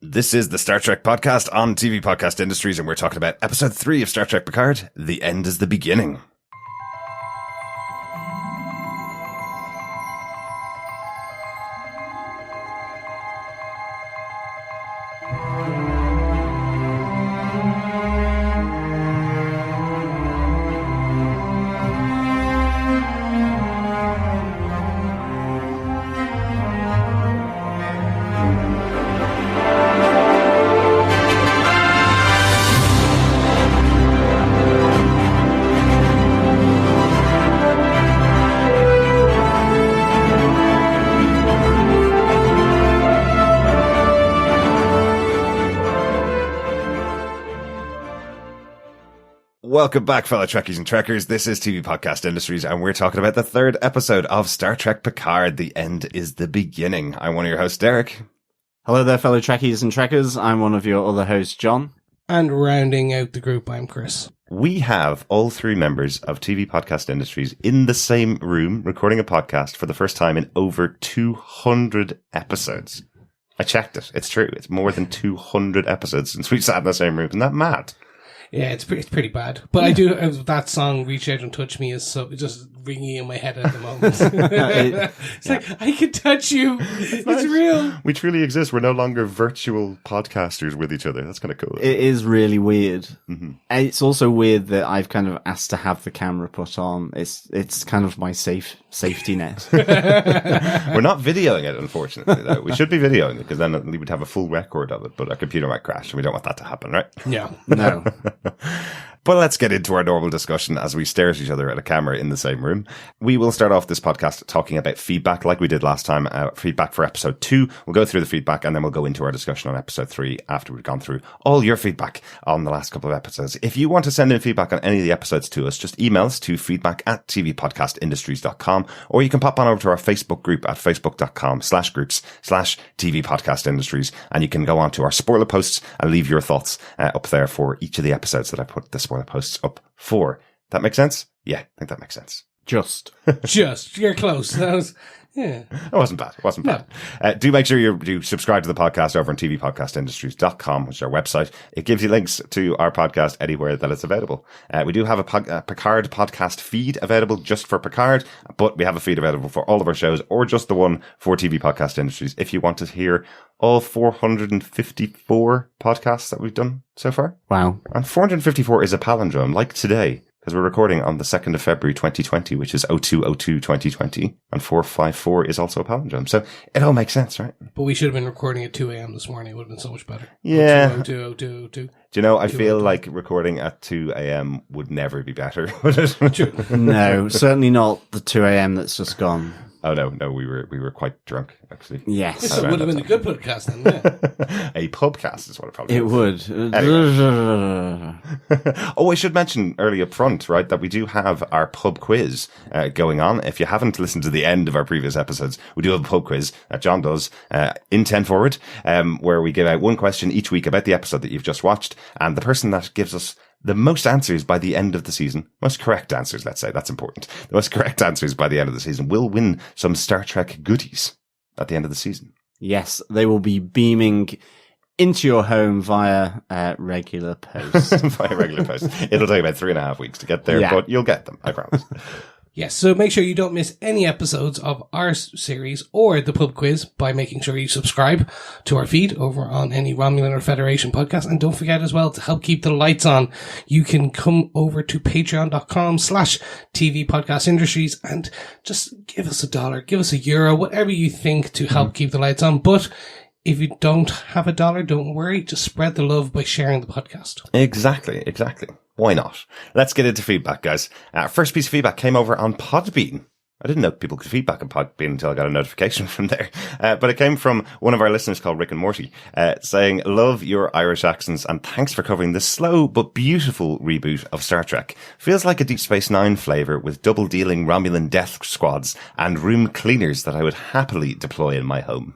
This is the Star Trek podcast on TV Podcast Industries, and we're talking about episode 3 of Star Trek Picard, The End is the Beginning. Welcome back, fellow Trekkies and Trekkers. This is TV Podcast Industries, and we're talking about the third episode of Star Trek Picard, The End is the Beginning. I'm one of your hosts, Derek. Hello there, fellow Trekkies and Trekkers. I'm one of your other hosts, John. And rounding out the group, I'm Chris. We have all three members of TV Podcast Industries in the same room recording a podcast for the first time in over 200 episodes. I checked it. It's true. It's more than 200 episodes since we sat in the same room. Isn't that mad? Yeah, it's pretty bad. But I do, that song, Reach Out and Touch Me, is so just ringing in my head at the moment. It's like, I can touch you. It's nice. Real. We truly exist. We're no longer virtual podcasters with each other. That's kind of cool. It is really weird. Mm-hmm. It's also weird that I've kind of asked to have the camera put on. It's kind of my safety net. We're not videoing it, unfortunately, though. We should be videoing it, because then we would have a full record of it, but our computer might crash, and we don't want that to happen, right? Yeah. No. But let's get into our normal discussion as we stare at each other at a camera in the same room. We will start off this podcast talking about feedback like we did last time, feedback for episode 2. We'll go through the feedback and then we'll go into our discussion on episode 3 after we've gone through all your feedback on the last couple of episodes. If you want to send in feedback on any of the episodes to us, just email us to feedback@tvpodcastindustries.com, or you can pop on over to our Facebook group at facebook.com/groups/tvpodcastindustries, and you can go on to our spoiler posts and leave your thoughts up there for each of the episodes that I put the spoiler posts up for. That makes sense? Yeah, I think that makes sense. Just. You're close. That was, yeah. It wasn't bad. It wasn't bad. Do make sure you subscribe to the podcast over on tvpodcastindustries.com, which is our website. It gives you links to our podcast anywhere that it's available. We do have a Picard podcast feed available just for Picard, but we have a feed available for all of our shows, or just the one for TV Podcast Industries, if you want to hear all 454 podcasts that we've done so far. Wow. And 454 is a palindrome, like today, because we're recording on the 2nd of February 2020, which is 02/02/2020, and 454 is also a palindrome. So it all makes sense, right? But we should have been recording at 2 a.m. this morning. It would have been so much better. Yeah. 02/02/02. Do you know, I feel like recording at 2 a.m. would never be better, would it? True. No, certainly not the 2 a.m. that's just gone. Oh, no, we were quite drunk, actually. Yes. It would have been a good podcast then, yeah. A pubcast is what it probably It is. would. Anyway. Oh, I should mention early up front, right, that we do have our pub quiz going on. If you haven't listened to the end of our previous episodes, we do have a pub quiz that John does in 10 Forward, where we give out one question each week about the episode that you've just watched, and the person that gives us the most answers by the end of the season, most correct answers, let's say, that's important. The most correct answers by the end of the season will win some Star Trek goodies at the end of the season. Yes, they will be beaming into your home via regular post. Via regular post. It'll take about 3.5 weeks to get there, but you'll get them, I promise. Yes, so make sure you don't miss any episodes of our series or the pub quiz by making sure you subscribe to our feed over on any Romulan or Federation podcast. And don't forget as well, to help keep the lights on, you can come over to patreon.com/TV Podcast Industries and just give us $1, give us €1, whatever you think to help keep the lights on. But if you don't have $1, don't worry, just spread the love by sharing the podcast. Exactly. Why not? Let's get into feedback, guys. First piece of feedback came over on Podbean. I didn't know people could feedback on Podbean until I got a notification from there. But it came from one of our listeners called Rick and Morty, saying, love your Irish accents and thanks for covering the slow but beautiful reboot of Star Trek. Feels like a Deep Space Nine flavour with double-dealing Romulan death squads and room cleaners that I would happily deploy in my home.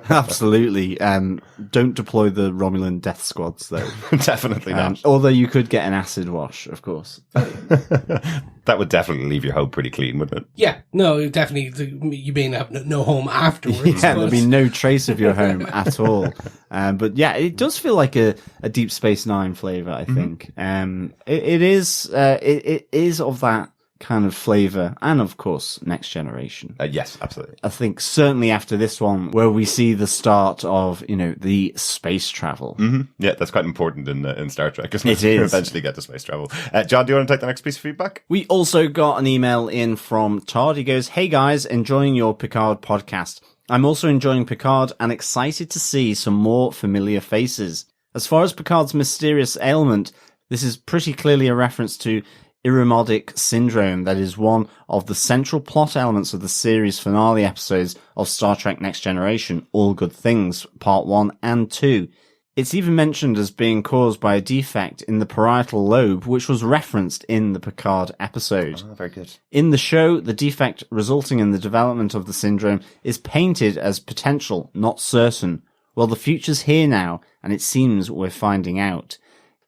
Absolutely. Don't deploy the Romulan death squads, though. Definitely not. Although you could get an acid wash, of course. That would definitely leave your home pretty clean, wouldn't it? Yeah, no, definitely. You may have no home afterwards. Yeah, there'll be no trace of your home at all. But yeah, it does feel like a Deep Space Nine flavor, I think. It is of that kind of flavor, and of course, Next Generation. Yes, absolutely. I think certainly after this one, where we see the start of, the space travel. Yeah, that's quite important in Star Trek, isn't it? It is. To eventually get to space travel. John, do you want to take the next piece of feedback? We also got an email in from Todd. He goes, "Hey guys, enjoying your Picard podcast. I'm also enjoying Picard and excited to see some more familiar faces. As far as Picard's mysterious ailment, this is pretty clearly a reference to Irumodic syndrome that is one of the central plot elements of the series finale episodes of Star Trek Next Generation, All Good Things, Part 1 and 2. It's even mentioned as being caused by a defect in the parietal lobe, which was referenced in the Picard episode. Oh, very good. In the show, the defect resulting in the development of the syndrome is painted as potential, not certain. Well, the future's here now, and it seems we're finding out."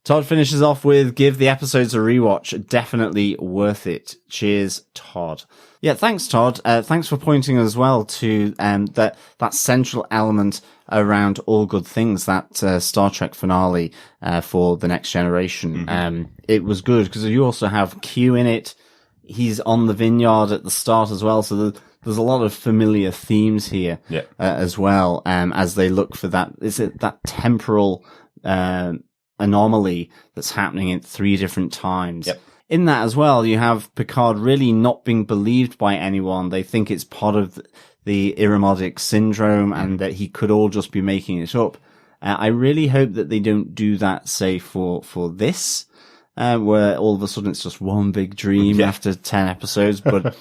Todd finishes off with, "Give the episodes a rewatch. Definitely worth it. Cheers, Todd." Yeah, thanks, Todd. Thanks for pointing as well to that central element around All Good Things, that Star Trek finale for the Next Generation. It was good because you also have Q in it. He's on the vineyard at the start as well, so there's a lot of familiar themes here as well. As they look for that temporal anomaly that's happening at 3 different times. In that as well, you have Picard really not being believed by anyone. They think it's part of the Irumodic syndrome and that he could all just be making it up. I really hope that they don't do that, say, for this, where all of a sudden it's just one big dream after 10 episodes. But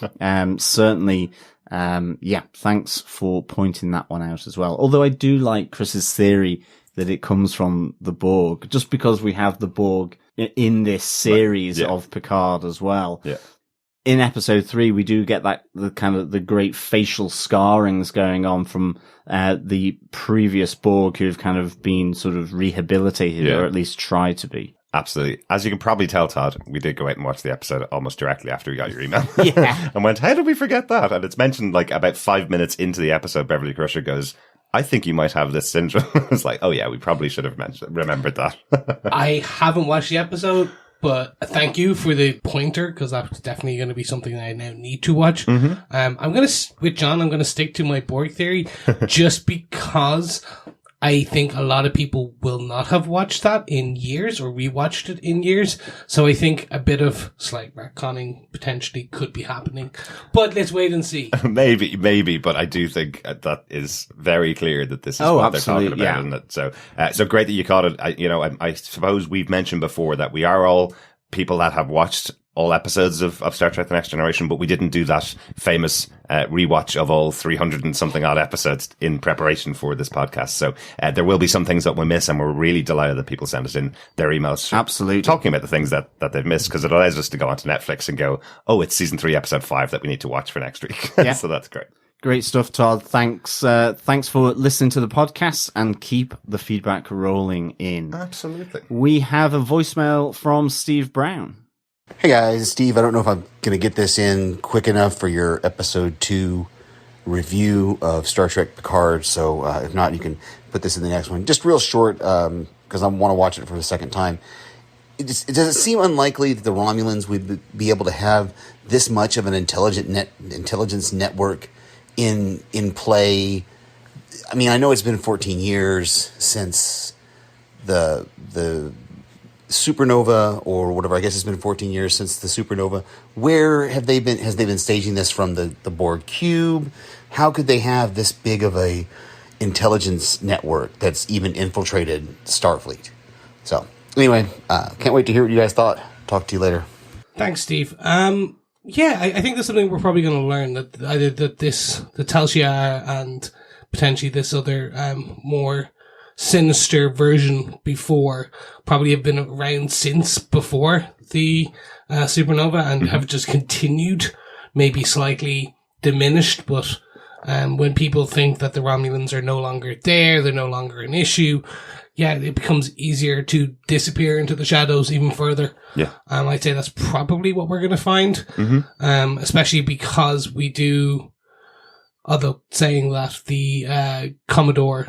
certainly, thanks for pointing that one out as well. Although I do like Chris's theory that it comes from the Borg, just because we have the Borg in this series of Picard as well. Yeah. In episode 3, we do get the great facial scarrings going on from the previous Borg who've kind of been sort of rehabilitated, or at least tried to be. Absolutely. As you can probably tell, Todd, we did go out and watch the episode almost directly after we got your email. And went, how did we forget that? And it's mentioned like about 5 minutes into the episode, Beverly Crusher goes, "I think you might have this syndrome." It's like, oh yeah, we probably should have remembered that. I haven't watched the episode, but thank you for the pointer, because that's definitely going to be something that I now need to watch. I'm going to, with John, I'm going to stick to my Borg theory, just because I think a lot of people will not have watched that in years or rewatched it in years. So I think a bit of slight retconning potentially could be happening. But let's wait and see. Maybe, but I do think that is very clear that this is what they're talking about, isn't it? So great that you caught it. I suppose we've mentioned before that we are all people that have watched all episodes of Star Trek The Next Generation, but we didn't do that famous rewatch of all 300 and something odd episodes in preparation for this podcast. So there will be some things that we miss, and we're really delighted that people send us in their emails. Absolutely. Talking about the things that they've missed, because it allows us to go onto Netflix and go, oh, it's season 3, episode 5 that we need to watch for next week. Yeah. So that's great. Great stuff, Todd. Thanks for listening to the podcast, and keep the feedback rolling in. Absolutely. We have a voicemail from Steve Brown. Hey guys, Steve, I don't know if I'm going to get this in quick enough for your episode 2 review of Star Trek Picard, so if not, you can put this in the next one. Just real short, because I want to watch it for the second time. Does it seem unlikely that the Romulans would be able to have this much of an intelligence network in play? I mean, I know it's been 14 years since the supernova or whatever. I guess it's been 14 years since the supernova. Where have they been? Has they been staging this from the Borg cube? How could they have this big of a intelligence network that's even infiltrated Starfleet? So anyway, can't wait to hear what you guys thought. Talk to you later. Thanks, Steve. Yeah, I think that's something we're probably going to learn, that either the Tal Shiar and potentially this other more sinister version before probably have been around since before the supernova and have just continued, maybe slightly diminished, but When people think that the Romulans are no longer there, they're no longer an issue, yeah, it becomes easier to disappear into the shadows even further. Yeah. I'd say that's probably what we're going to find. Especially because we do, although saying that the Commodore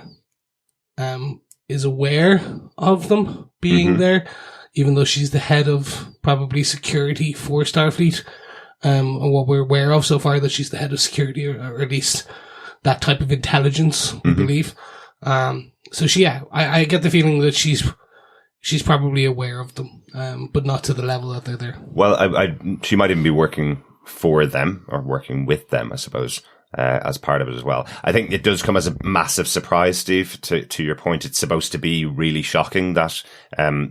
is aware of them being there, even though she's the head of probably security for Starfleet. And what we're aware of so far, that she's the head of security, or at least that type of intelligence, we believe. So I get the feeling that she's probably aware of them, but not to the level that they're there. Well, she might even be working for them, or working with them, I suppose, as part of it as well. I think it does come as a massive surprise, Steve, to your point. It's supposed to be really shocking that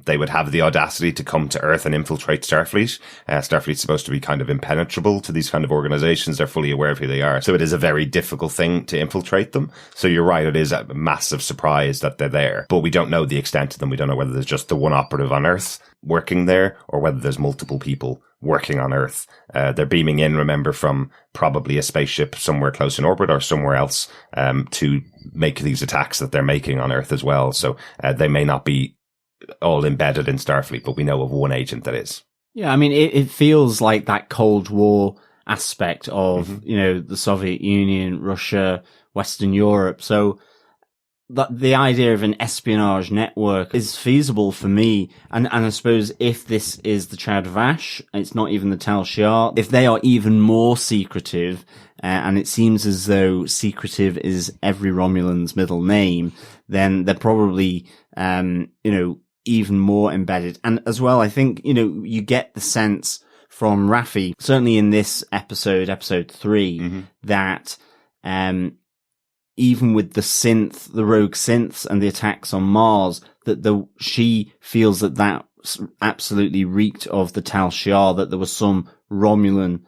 they would have the audacity to come to Earth and infiltrate Starfleet. Starfleet's supposed to be kind of impenetrable to these kind of organizations. They're fully aware of who they are. So it is a very difficult thing to infiltrate them. So you're right, it is a massive surprise that they're there. But we don't know the extent of them. We don't know whether there's just the one operative on Earth working there, or whether there's multiple people working on Earth. They're beaming in, remember, from probably a spaceship somewhere close in orbit or somewhere else, to make these attacks that they're making on Earth as well. So they may not be all embedded in Starfleet, but we know of one agent that is. Yeah, I mean, it feels like that Cold War aspect of, the Soviet Union, Russia, Western Europe. So the idea of an espionage network is feasible for me. And I suppose if this is the Chowd Vash, it's not even the Tal Shiar, if they are even more secretive, and it seems as though secretive is every Romulan's middle name, then they're probably, even more embedded. And as well, I think, you get the sense from Raffi, certainly in this episode 3, that, even with the rogue synths and the attacks on Mars, that she feels that absolutely reeked of the Tal Shiar, that there was some Romulan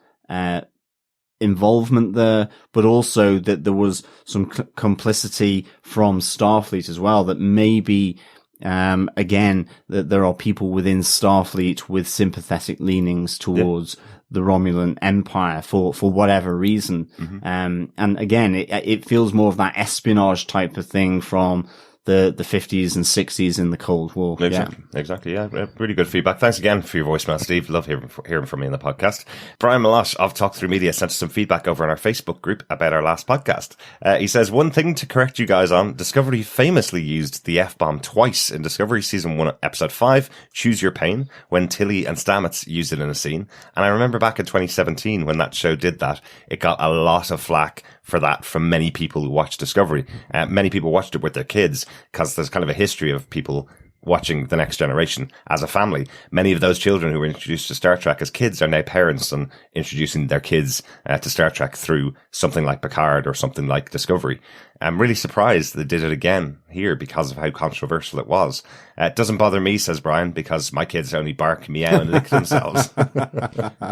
involvement there, but also that there was some complicity from Starfleet as well, that maybe, again, that there are people within Starfleet with sympathetic leanings towards the Romulan Empire for whatever reason. And again, it feels more of that espionage type of thing from the 50s and 60s in the Cold War. Exactly. Yeah, really good feedback. Thanks again for your voicemail, Steve. Love hearing from you in the podcast. Brian Malosh of Talk Through Media sent us some feedback over on our Facebook group about our last podcast. He says, one thing to correct you guys on, Discovery famously used the F-bomb twice in Discovery Season 1, Episode 5, Choose Your Pain, when Tilly and Stamets used it in a scene. And I remember back in 2017 when that show did that, it got a lot of flack for that from many people who watched Discovery. Many people watched it with their kids, because there's kind of a history of people watching The Next Generation as a family. Many of those children who were introduced to Star Trek as kids are now parents and introducing their kids to Star Trek through something like Picard or something like Discovery. I'm really surprised they did it again here because of how controversial it was. It doesn't bother me, says Brian, because my kids only bark, meow, and lick themselves.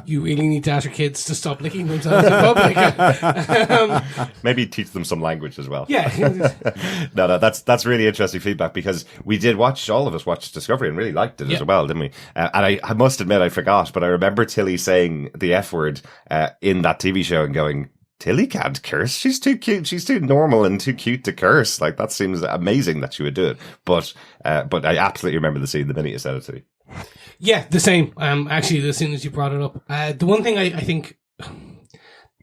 You really need to ask your kids to stop licking themselves in public. Maybe teach them some language as well. Yeah. No, that's really interesting feedback, because we did all of us watched Discovery and really liked it as well, didn't we? And I must admit, I forgot, but I remember Tilly saying the F word in that TV show and going, Tilly can't curse. She's too cute. She's too normal and too cute to curse. Like, that seems amazing that she would do it. But I absolutely remember the scene the minute you said it to me. Yeah, the same. Actually, as soon as you brought it up, the one thing I think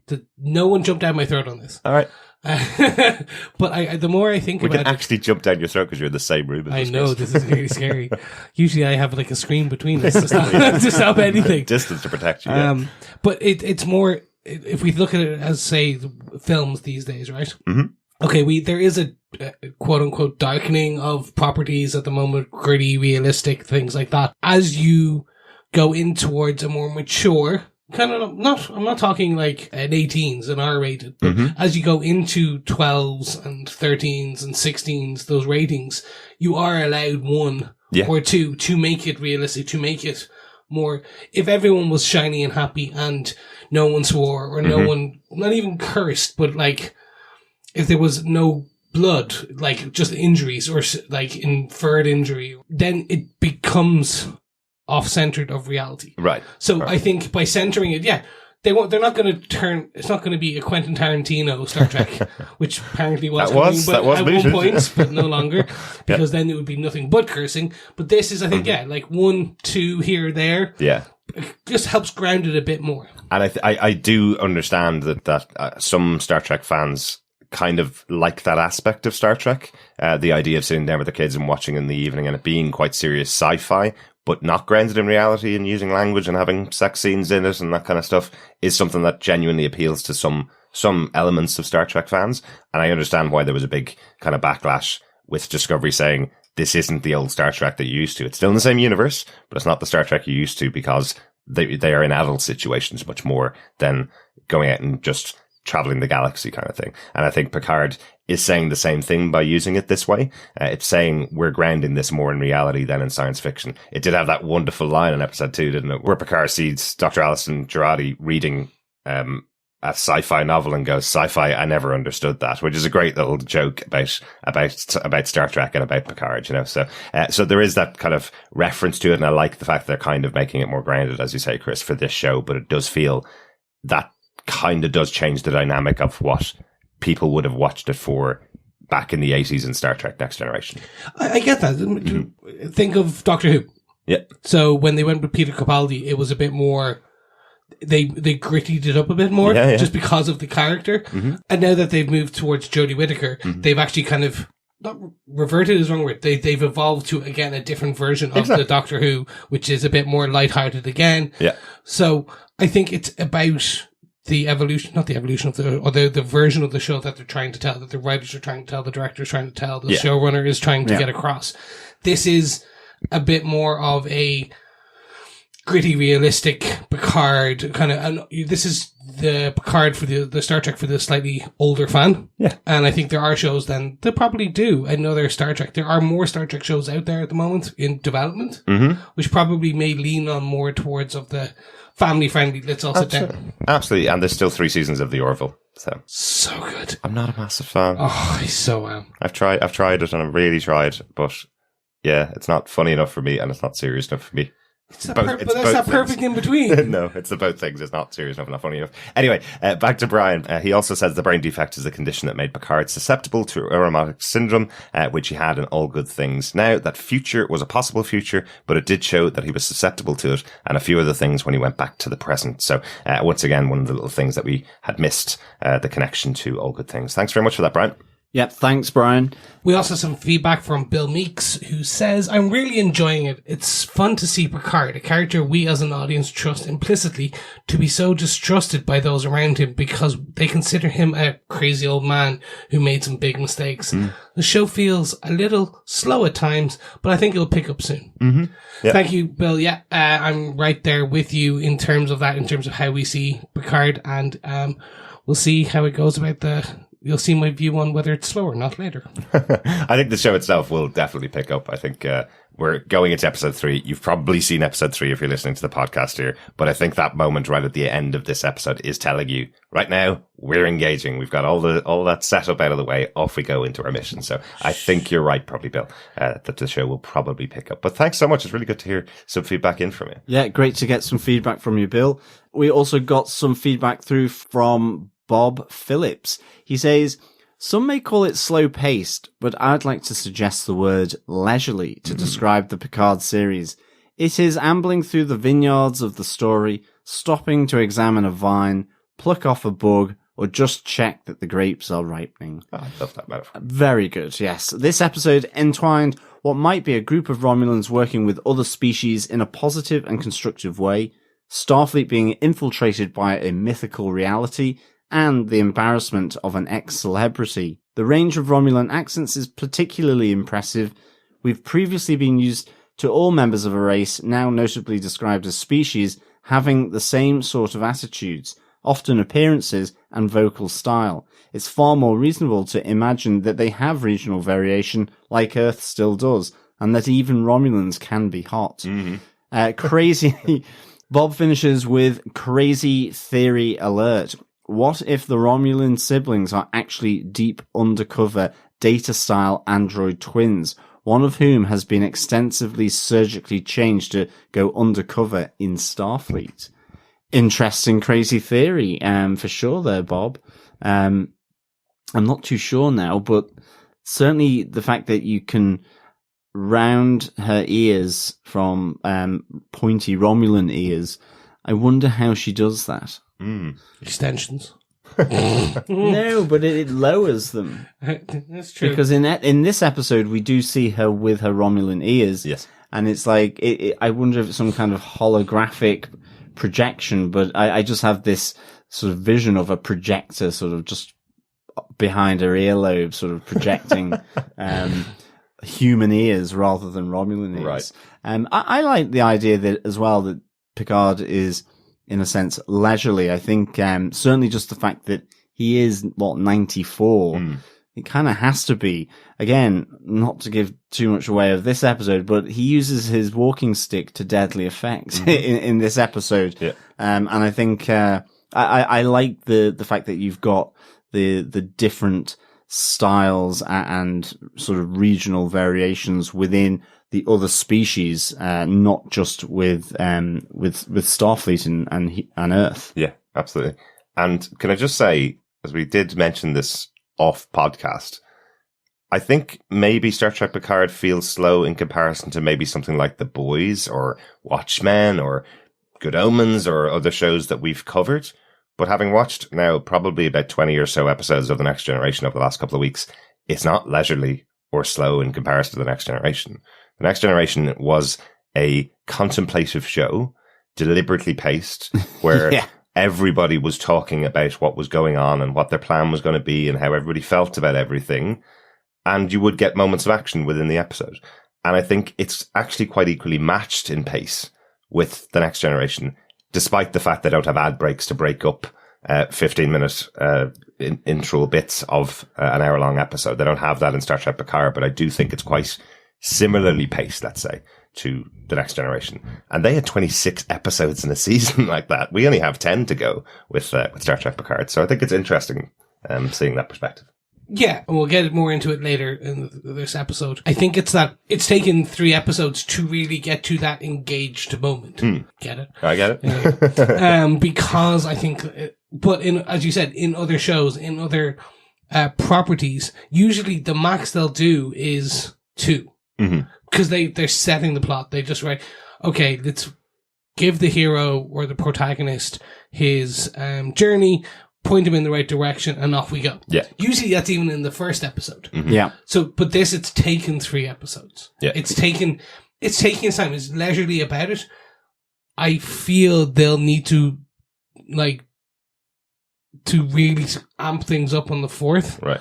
that no one jumped down my throat on this. All right. But the more I think about it, we can actually jump down your throat because you're in the same room as us. I know, this is really scary. Usually I have like a screen between us to stop anything. Distance to protect you. Yeah. But it's more, if we look at it as, say, the films these days, right? Okay, there is a quote unquote darkening of properties at the moment, gritty, realistic, things like that. As you go in towards a more mature, kind of I'm not talking like an 18s and R-rated, but as you go into 12s and 13s and 16s, those ratings, you are allowed one or two to make it realistic, to make it more. If everyone was shiny and happy and no one swore or no one, not even cursed, but like if there was no blood, like just injuries or like inferred injury, then it becomes off-centered of reality. Right. So I think by centering it, they're not going to turn. It's not going to be a Quentin Tarantino Star Trek, which apparently was coming, but at one point, but no longer, because then it would be nothing but cursing. But this is, I think, like 1, 2 here or there. Yeah. It just helps ground it a bit more. And I do understand that some Star Trek fans kind of like that aspect of Star Trek. The idea of sitting down with the kids and watching in the evening and it being quite serious sci-fi, but not grounded in reality and using language and having sex scenes in it and that kind of stuff is something that genuinely appeals to some elements of Star Trek fans. And I understand why there was a big kind of backlash with Discovery saying, this isn't the old Star Trek that you used to. It's still in the same universe, but it's not the Star Trek you used to, because they are in adult situations much more than going out and just traveling the galaxy kind of thing. And I think Picard is saying the same thing by using it this way. It's saying we're grounding this more in reality than in science fiction. It did have that wonderful line in episode 2, didn't it? Where Picard sees Dr. Alison Jurati reading a sci-fi novel and goes, sci-fi, I never understood that, which is a great little joke about Star Trek and about Picard, you know. So there is that kind of reference to it, and I like the fact that they're kind of making it more grounded, as you say, Chris, for this show, but it does feel that kind of does change the dynamic of what people would have watched it for back in the 80s in Star Trek Next Generation. I get that. Think of Doctor Who. Yeah. So when they went with Peter Capaldi, it was a bit more, they grittied it up a bit more, just because of the character. Mm-hmm. And now that they've moved towards Jodie Whittaker, they've actually kind of, not reverted is the wrong word, they've evolved to, again, a different version of the Doctor Who, which is a bit more lighthearted again. Yeah. So I think it's about the evolution, not the evolution of the version of the show that they're trying to tell, that the writers are trying to tell, the director is trying to tell, the showrunner is trying to get across. This is a bit more of a gritty, realistic Picard kind of, and this is the Picard for the Star Trek for the slightly older fan. Yeah. And I think there are shows then that probably do another Star Trek. There are more Star Trek shows out there at the moment in development, which probably may lean on more towards of the family friendly. Let's all sit down. Absolutely. And there's still 3 seasons of The Orville. So good. I'm not a massive fan. Oh, I so am. I've tried it and I've really tried, but yeah, it's not funny enough for me and it's not serious enough for me. It's that perfect in between. No, it's the both things. It's not serious enough, not funny enough. Anyway, back to Brian. He also says the brain defect is a condition that made Picard susceptible to aromatic syndrome, which he had in All Good Things. Now, that future was a possible future, but it did show that he was susceptible to it and a few other things when he went back to the present. So, once again, one of the little things that we had missed, the connection to All Good Things. Thanks very much for that, Brian. Yep, thanks, Brian. We also have some feedback from Bill Meeks, who says, I'm really enjoying it. It's fun to see Picard, a character we as an audience trust implicitly, to be so distrusted by those around him because they consider him a crazy old man who made some big mistakes. The show feels a little slow at times, but I think it'll pick up soon. Yep. Thank you, Bill. Yeah, I'm right there with you in terms of that, in terms of how we see Picard, and we'll see how it goes about you'll see my view on whether it's slower, not later. I think the show itself will definitely pick up. I think we're going into episode 3. You've probably seen episode 3 if you're listening to the podcast here, but I think that moment right at the end of this episode is telling you, right now, we're engaging. We've got all that setup out of the way. Off we go into our mission. So I think you're right, probably, Bill, that the show will probably pick up. But thanks so much. It's really good to hear some feedback in from you. Yeah, great to get some feedback from you, Bill. We also got some feedback through from Bob Phillips. He says, some may call it slow-paced, but I'd like to suggest the word leisurely to describe the Picard series. It is ambling through the vineyards of the story, stopping to examine a vine, pluck off a bug, or just check that the grapes are ripening. Oh, I love that metaphor. Very good, yes. This episode entwined what might be a group of Romulans working with other species in a positive and constructive way, Starfleet being infiltrated by a mythical reality, and the embarrassment of an ex-celebrity. The range of Romulan accents is particularly impressive. We've previously been used to all members of a race, now notably described as species, having the same sort of attitudes, often appearances and vocal style. It's far more reasonable to imagine that they have regional variation, like Earth still does, and that even Romulans can be hot. Crazy. Bob finishes with crazy theory alert. What if the Romulan siblings are actually deep undercover Data-style android twins, one of whom has been extensively surgically changed to go undercover in Starfleet? interesting, crazy theory, for sure there, Bob. I'm not too sure now, but certainly the fact that you can round her ears from pointy Romulan ears, I wonder how she does that. Extensions. No, but it lowers them. That's true. Because in this episode, we do see her with her Romulan ears. Yes. And it's like, I wonder if it's some kind of holographic projection, but I just have this sort of vision of a projector sort of just behind her earlobe, sort of projecting human ears rather than Romulan ears. Right. I like the idea that as well that Picard is, in a sense, leisurely. I think certainly just the fact that he is, 94, it kind of has to be. Again, not to give too much away of this episode, but he uses his walking stick to deadly effect in this episode. Yeah. And I think I like the fact that you've got the different styles and sort of regional variations within the other species, not just with Starfleet and Earth. Yeah, absolutely. And can I just say, as we did mention this off podcast, I think maybe Star Trek Picard feels slow in comparison to maybe something like The Boys or Watchmen or Good Omens or other shows that we've covered. But having watched now probably about 20 or so episodes of The Next Generation over the last couple of weeks, it's not leisurely or slow in comparison to The Next Generation. The Next Generation was a contemplative show, deliberately paced, where everybody was talking about what was going on and what their plan was going to be and how everybody felt about everything. And you would get moments of action within the episode. And I think it's actually quite equally matched in pace with The Next Generation, despite the fact they don't have ad breaks to break up 15-minute intro bits of an hour-long episode. They don't have that in Star Trek Picard, but I do think it's quite similarly paced, let's say, to The Next Generation. And they had 26 episodes in a season like that. We only have 10 to go with Star Trek Picard. So I think it's interesting seeing that perspective. Yeah, and we'll get more into it later in this episode. I think it's that it's taken 3 episodes to really get to that engaged moment. Get it? I get it. Because I think, but as you said, in other shows, in other properties, usually the max they'll do is 2. Because they're setting the plot. They just write, okay, let's give the hero or the protagonist his journey, point him in the right direction, and off we go. Yeah. Usually that's even in the first episode. Yeah. So, but this, it's taken 3 episodes. Yeah. It's taking its time. It's leisurely about it. I feel they'll need to, to really amp things up on the 4th. Right.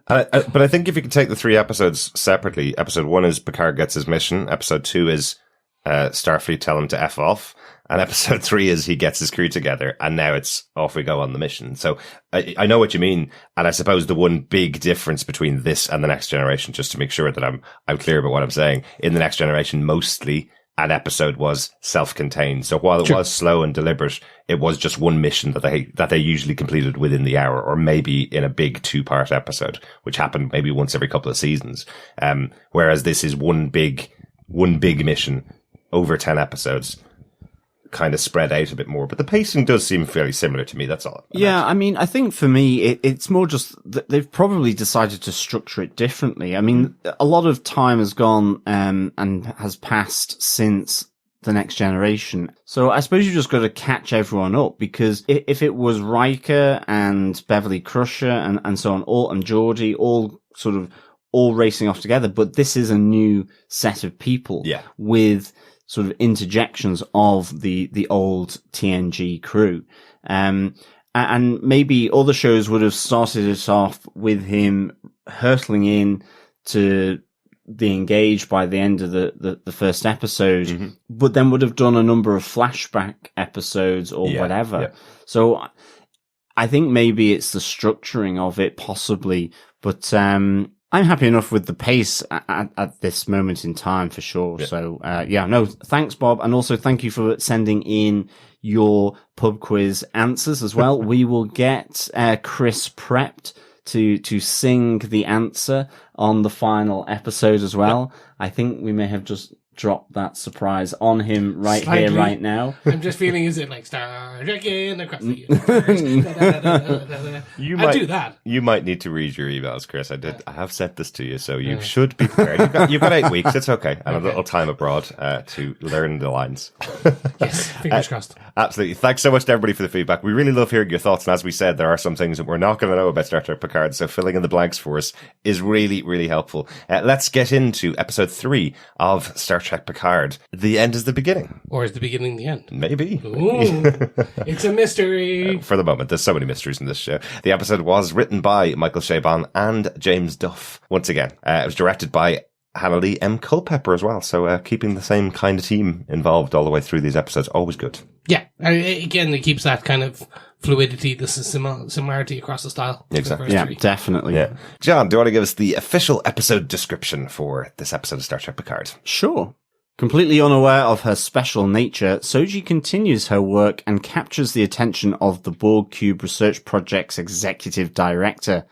But I think if you can take the 3 episodes separately, episode 1 is Picard gets his mission. Episode 2 is Starfleet tell him to F off. And episode 3 is he gets his crew together, and now it's off we go on the mission. So I know what you mean. And I suppose the one big difference between this and The Next Generation, just to make sure that I'm clear about what I'm saying, in The Next Generation, mostly an episode was self-contained. So while it was slow and deliberate, it was just one mission that they usually completed within the hour, or maybe in a big 2-part episode, which happened maybe once every couple of seasons. Whereas this is one big mission over 10 episodes, kind of spread out a bit more, but the pacing does seem fairly similar to me. That's all. Yeah, I mean, I think for me, it's more just that they've probably decided to structure it differently. I mean, a lot of time has gone and has passed since The Next Generation. So I suppose you just got to catch everyone up, because if it was Riker and Beverly Crusher and so on, and Geordi, all racing off together, but this is a new set of people with sort of interjections of the old TNG crew. And maybe other shows would have started it off with him hurtling in to be engaged by the end of the first episode, but then would have done a number of flashback episodes or whatever. Yeah. So I think maybe it's the structuring of it, possibly, but I'm happy enough with the pace at this moment in time, for sure. Yeah. So, thanks, Bob. And also thank you for sending in your pub quiz answers as well. We will get Chris prepped to sing the answer on the final episode as well. Yep. I think we may have just drop that surprise on him right Slightly. here, right now. I'm just feeling, is it like Star Trek in across the universe? I do that. You might need to read your emails, Chris. I have sent this to you, so you should be prepared. You've got 8 weeks. It's okay. And a little time abroad to learn the lines. Yes, fingers crossed. Absolutely. Thanks so much to everybody for the feedback. We really love hearing your thoughts. And as we said, there are some things that we're not going to know about Star Trek Picard. So filling in the blanks for us is really, really helpful. Let's get into episode 3 of Star Trek Picard. The end is the beginning. Or is the beginning the end? Maybe. Ooh, it's a mystery. For the moment, there's so many mysteries in this show. The episode was written by Michael Chabon and James Duff. Once again, it was directed by Hanelle M. Culpepper as well. So keeping the same kind of team involved all the way through these episodes, always good. Yeah, again, it keeps that kind of fluidity, the similarity across the style. Exactly. Yeah, definitely. Yeah. John, do you want to give us the official episode description for this episode of Star Trek Picard? Sure. Completely unaware of her special nature, Soji continues her work and captures the attention of the Borg Cube Research Project's executive director.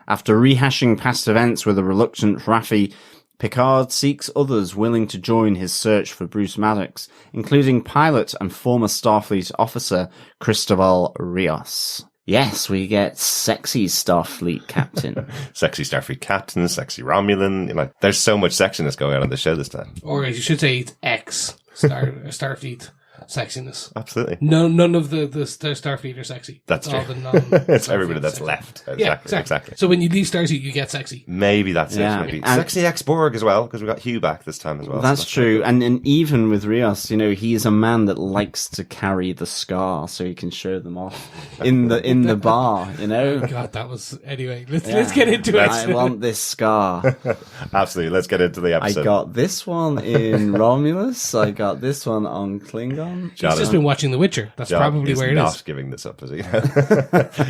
After rehashing past events with a reluctant Raffi, Picard seeks others willing to join his search for Bruce Maddox, including pilot and former Starfleet officer Cristóbal Rios. Yes, we get sexy Starfleet captain. Sexy Starfleet captain, sexy Romulan. Like, there's so much sexiness going on in the show this time. Or as you should say, it's Starfleet sexiness. Absolutely. None of the Starfleet are sexy. That's true. all the non- It's everybody that's sexy. left. Yeah, exactly. So when you leave Starfleet, you get sexy. Maybe that's Yeah. it. Maybe. And- Sexy ex-Borg as well, because we got Hugh back this time as well. That's so true. And even with Rios, he is a man that likes to carry the scar so he can show them off in the bar, God, that was anyway. Let's get into it. I want this scar. Absolutely. Let's get into the I episode. got this one in Romulus. I got this one on Klingon. He's just been watching The Witcher. That's John probably is where it not is. giving this up, is he?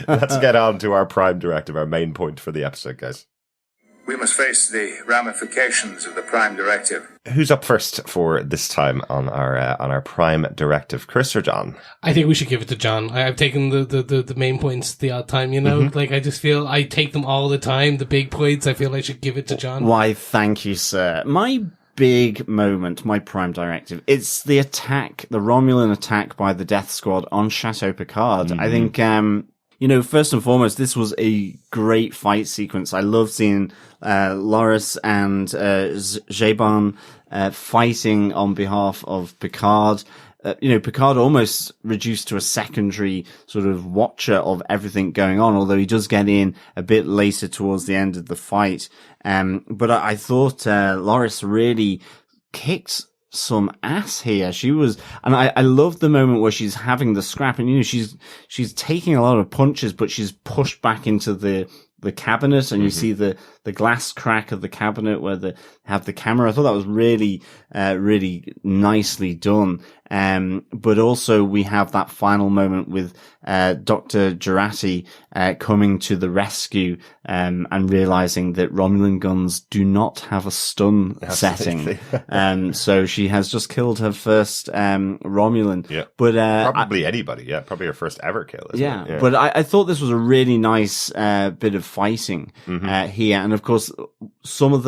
Let's get on to our prime directive, our main point for the episode, guys. We must face the ramifications of the Prime Directive. Who's up first for this time on our prime directive, Chris or John? I think we should give it to John. I've taken the main points the odd time, Like, I just feel I take them all the time. The big points, I feel I should give it to John. Why, thank you, sir. My big moment, my prime directive, it's the attack, the Romulan attack by the Death Squad on Chateau Picard. I think, first and foremost, this was a great fight sequence. I love seeing Loris and Chabon fighting on behalf of Picard. Picard almost reduced to a secondary sort of watcher of everything going on, although he does get in a bit later towards the end of the fight. But I thought Loris really kicked some ass here. She was, and I love the moment where she's having the scrap, and she's taking a lot of punches, but she's pushed back into the cabinet, and you see the glass crack of the cabinet where they have the camera. I thought that was really, really nicely done. But also we have that final moment with, Dr. Jurati, coming to the rescue, and realizing that Romulan guns do not have a stun setting. So she has just killed her first, Romulan. Yeah. But, Probably anybody. Yeah. Probably her first ever kill. Isn't it? But I thought this was a really nice, bit of fighting, here. And of course, some of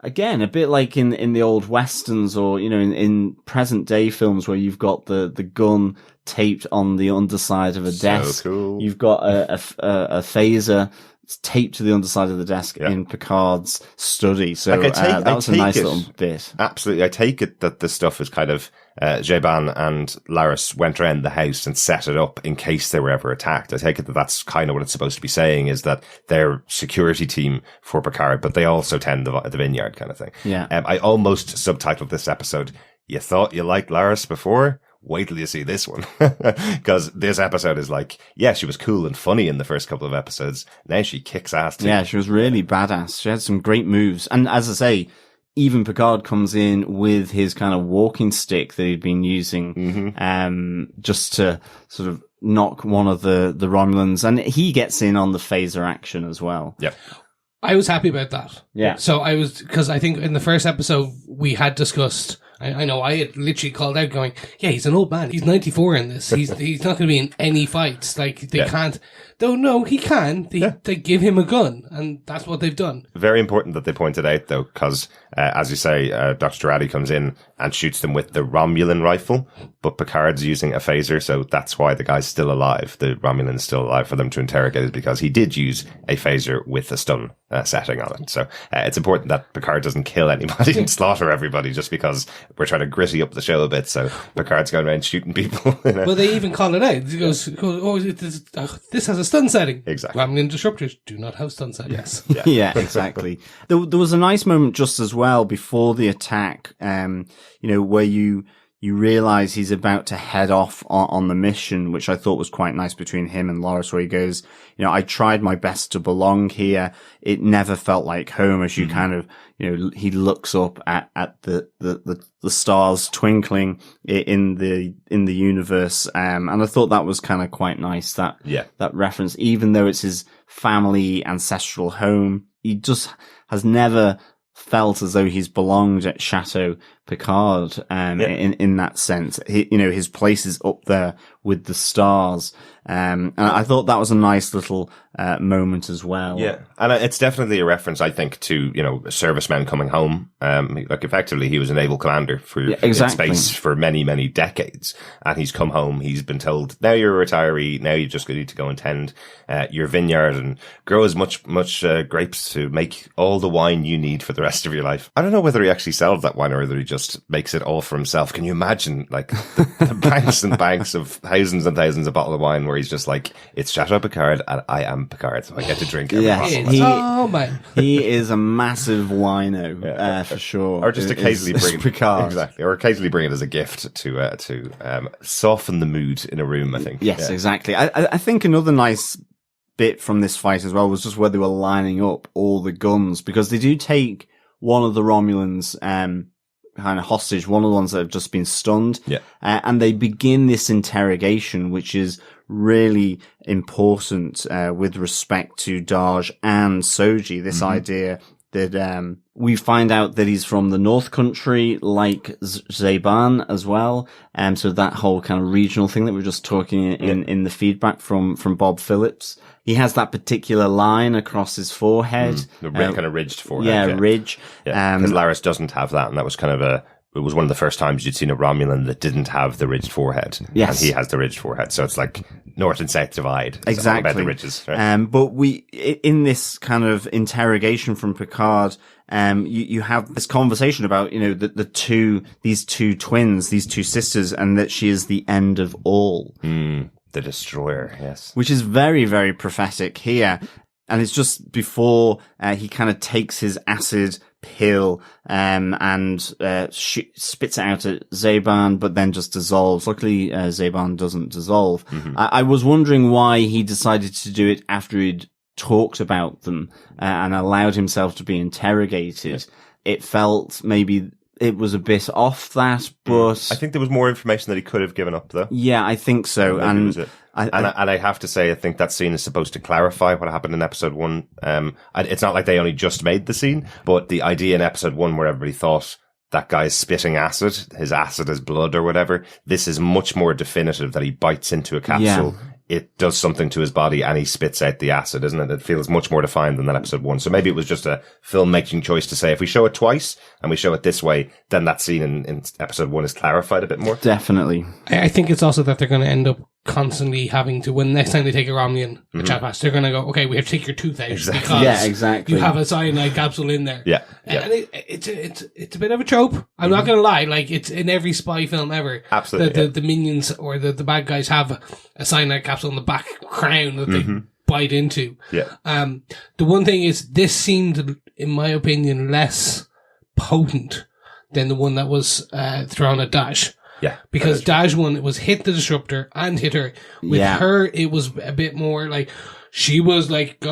again, a bit like in the old westerns or, in present day films where you've got the gun taped on the underside of a desk. Cool. You've got a phaser taped to the underside of the desk in Picard's study. So that was a nice little bit. Absolutely. I take it that this stuff is kind of, Chabon and Laris went around the house and set it up in case they were ever attacked. I take it that that's kind of what it's supposed to be saying, is that they're security team for Picard, but they also tend the vineyard kind of thing. Yeah. I almost subtitled this episode, "You thought you liked Laris before? Wait till you see this one." Because this episode is like, yeah, she was cool and funny in the first couple of episodes. Now she kicks ass too. Yeah, she was really badass. She had some great moves. And as I say, even Picard comes in with his kind of walking stick that he'd been using, just to sort of knock one of the Romulans. And he gets in on the phaser action as well. Yeah. I was happy about that. Yeah. So because I think in the first episode we had discussed, I know I had literally called out going, yeah, he's an old man. He's 94 in this. He's not going to be in any fights. Like they can't, don't know. He can. They give him a gun, and that's what they've done. Very important that they pointed out, though, because, as you say, Dr. Jurati comes in and shoots them with the Romulan rifle, but Picard's using a phaser, so that's why the guy's still alive. The Romulan's still alive for them to interrogate it, because he did use a phaser with a stun setting on it. So it's important that Picard doesn't kill anybody and slaughter everybody just because we're trying to gritty up the show a bit. So Picard's going around shooting people. You know? Well, they even call it out. He goes, oh, this has a stun setting. Exactly. Romulan disruptors do not have stun settings. Yeah. Yeah, exactly. There was a nice moment just as well before the attack, where you realize he's about to head off on the mission, which I thought was quite nice between him and Loris, where he goes, I tried my best to belong here. It never felt like home, as you kind of, he looks up at the stars twinkling in the universe. And I thought that was kind of quite nice, that reference, even though it's his family ancestral home, he just has never felt as though he's belonged at Chateau Picard, in that sense. His place is up there with the stars. And I thought that was a nice little moment as well. Yeah. And it's definitely a reference, I think, to, servicemen coming home. Like, effectively, he was a naval commander in space for many, many decades. And he's come home. He's been told, now you're a retiree. Now you just need to go and tend your vineyard and grow as much grapes to make all the wine you need for the rest of your life. I don't know whether he actually sells that wine or whether he just makes it all for himself. Can you imagine, like, the banks and banks of thousands and thousands of bottles of wine where he's just like, it's Chateau Picard and I am Picard, so I get to drink every bottle. He is a massive wino, for sure. Or just occasionally bring it, Picard. Exactly. Or occasionally bring it as a gift to soften the mood in a room, I think. Yes, exactly. I think another nice bit from this fight as well was just where they were lining up all the guns, because they do take one of the Romulans, kind of hostage, one of the ones that have just been stunned. Yeah. And they begin this interrogation, which is really important, with respect to Daj and Soji. This idea that, we find out that he's from the North Country, like Zayban as well. So that whole kind of regional thing that we were just talking in the feedback from Bob Phillips. He has that particular line across his forehead. The kind of ridged forehead. Yeah, ridge. Yeah, because Laris doesn't have that, and that was kind of it was one of the first times you'd seen a Romulan that didn't have the ridged forehead. Yes. And he has the ridged forehead. So it's like North and South divide. It's exactly. all about the ridges. Right? But in this kind of interrogation from Picard, you have this conversation about, these two twins, these two sisters, and that she is the end of all. The destroyer, yes. Which is very, very prophetic here. And it's just before he kind of takes his acid pill and spits it out at Zayban, but then just dissolves. Luckily, Zayban doesn't dissolve. I was wondering why he decided to do it after he'd talked about them and allowed himself to be interrogated. It felt maybe it was a bit off that, but I think there was more information that he could have given up, though. Yeah, I think so. And I have to say, I think that scene is supposed to clarify what happened in episode 1. It's not like they only just made the scene, but the idea in episode 1 where everybody thought that guy's spitting acid, his acid is blood or whatever, this is much more definitive that he bites into a capsule. Yeah. It does something to his body and he spits out the acid, isn't it? It feels much more defined than that episode 1. So maybe it was just a filmmaking choice to say, if we show it twice and we show it this way, then that scene in episode 1 is clarified a bit more. Definitely. I think it's also that they're going to end up constantly having to, when next time they take a Romulan, a Chapas, they're going to go, okay, we have to take your tooth out because you have a cyanide capsule in there. Yeah. And it's a bit of a trope. I'm not going to lie. Like, it's in every spy film ever. Absolutely. The minions or the bad guys have a cyanide capsule in the back crown that they bite into. Yeah. The one thing is, this seemed, in my opinion, less potent than the one that was thrown at Dash. Yeah. Because Dash one, it was hit the disruptor and hit her. With her, it was a bit more like, she was like,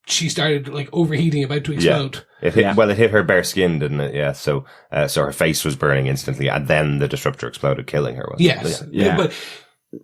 she started like overheating, about to explode. Yeah. Well, it hit her bare skin, didn't it? Yeah. So her face was burning instantly, and then the disruptor exploded, killing her. Yes. Yeah. But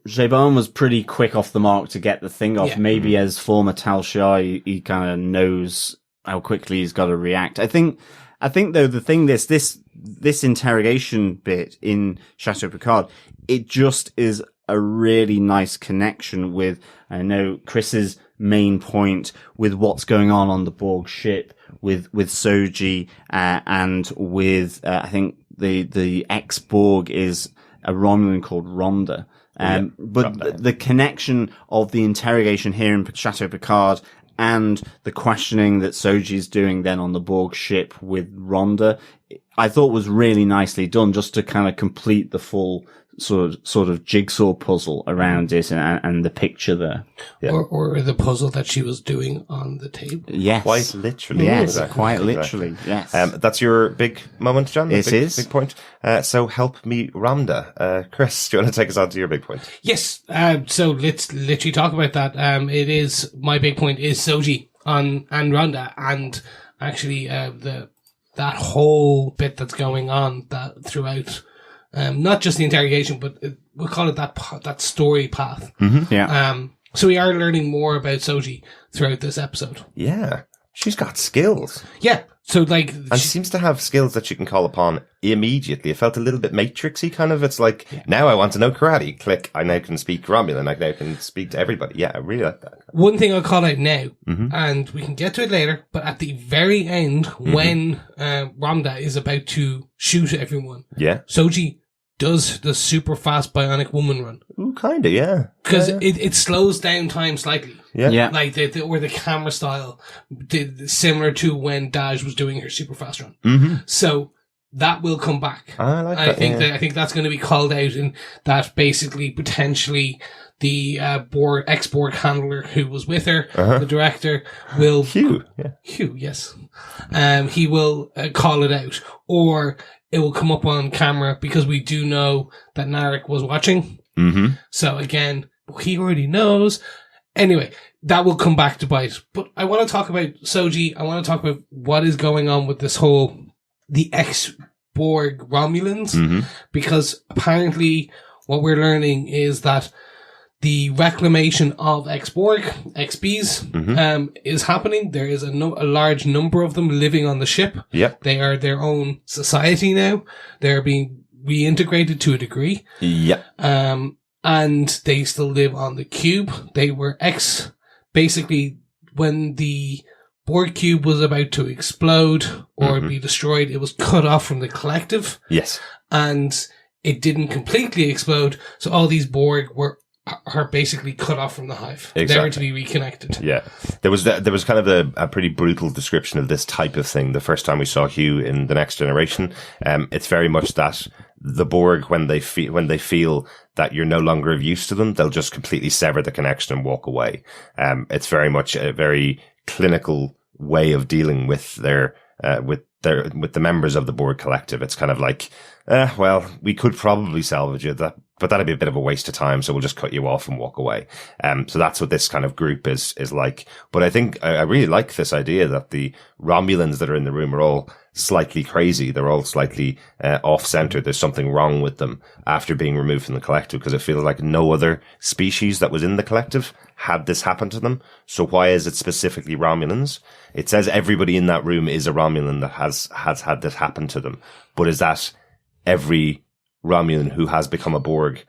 Chabon was pretty quick off the mark to get the thing off. Yeah. Maybe as former Tal Shah, he kind of knows how quickly he's got to react. I think though, the thing, this interrogation bit in Chateau Picard, it just is a really nice connection with, I know, Chris's main point with what's going on the Borg ship with Soji, and with, I think the ex-Borg is a Romulan called Rhonda. But the connection of the interrogation here in Chateau Picard and the questioning that Soji's doing then on the Borg ship with Rhonda, I thought was really nicely done, just to kind of complete the full sort of jigsaw puzzle around it and the picture there. Yeah. Or the puzzle that she was doing on the table. Yes. Quite literally. Yes, exactly. quite literally, yes. That's your big moment, John? It is. Big point. So help me, Rhonda. Chris, do you want to take us on to your big point? Yes. So let's literally talk about that. My big point is Soji and Rhonda, and actually, that whole bit that's going on that throughout, not just the interrogation, but we'll call it that story path. Mm-hmm. Yeah. So we are learning more about Soji throughout this episode. Yeah. She's got skills. Yeah. So like, and she seems to have skills that she can call upon immediately. It felt a little bit Matrixy kind of. It's like, now I want to know karate. Click. I now can speak Romulan. I now can speak to everybody. Yeah, I really like that. One thing I'll call out now, and we can get to it later, but at the very end, when Rhonda is about to shoot everyone, Soji does the super fast bionic woman run. Ooh, kind of, yeah. Because it slows down time slightly. Yeah. Like or the camera style, similar to when Daj was doing her super fast run. Mm-hmm. So that will come back. I like that. I think that's going to be called out, and that basically potentially the ex-Borg handler who was with her, the director, will Hugh, yes, he will call it out, or it will come up on camera, because we do know that Narek was watching. Mm-hmm. So again, he already knows. Anyway, that will come back to bite. But I want to talk about Soji. I want to talk about what is going on with this the ex-Borg Romulans, because apparently what we're learning is that the reclamation of ex-Borg, XBs, is happening. There is a large number of them living on the ship. Yep. They are their own society now. They're being reintegrated to a degree. Yep. And they still live on the cube. They were basically, when the Borg cube was about to explode or be destroyed, it was cut off from the collective. Yes. And it didn't completely explode. So all these Borg are basically cut off from the hive. Exactly. Never to be reconnected. Yeah. There was kind of a pretty brutal description of this type of thing the first time we saw Hugh in The Next Generation. It's very much that the Borg, when they feel that you're no longer of use to them, they'll just completely sever the connection and walk away. It's very much a very clinical way of dealing with with the members of the Borg collective. It's kind of like, well, we could probably salvage it, but that'd be a bit of a waste of time, so we'll just cut you off and walk away. So that's what this kind of group is like. But I think I really like this idea that the Romulans that are in the room are all slightly crazy. They're all slightly off-center. There's something wrong with them after being removed from the collective, because it feels like no other species that was in the collective had this happen to them. So why is it specifically Romulans? It says everybody in that room is a Romulan that has had this happen to them. But is that every Romulan who has become a Borg?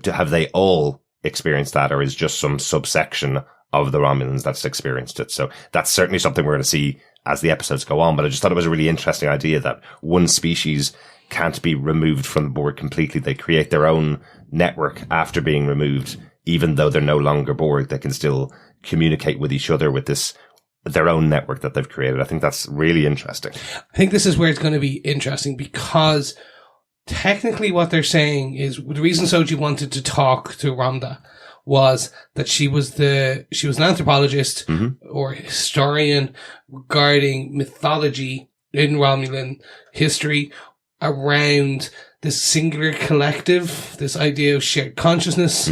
Have they all experienced that, or is just some subsection of the Romulans that's experienced it? So that's certainly something we're going to see as the episodes go on. But I just thought it was a really interesting idea that one species can't be removed from the Borg completely. They create their own network after being removed. Even though they're no longer Borg, they can still communicate with each other with their own network that they've created. I think that's really interesting. I think this is where it's going to be interesting, because technically what they're saying is the reason Soji wanted to talk to Rhonda was that she was an anthropologist or historian regarding mythology in Romulan history around this singular collective, this idea of shared consciousness,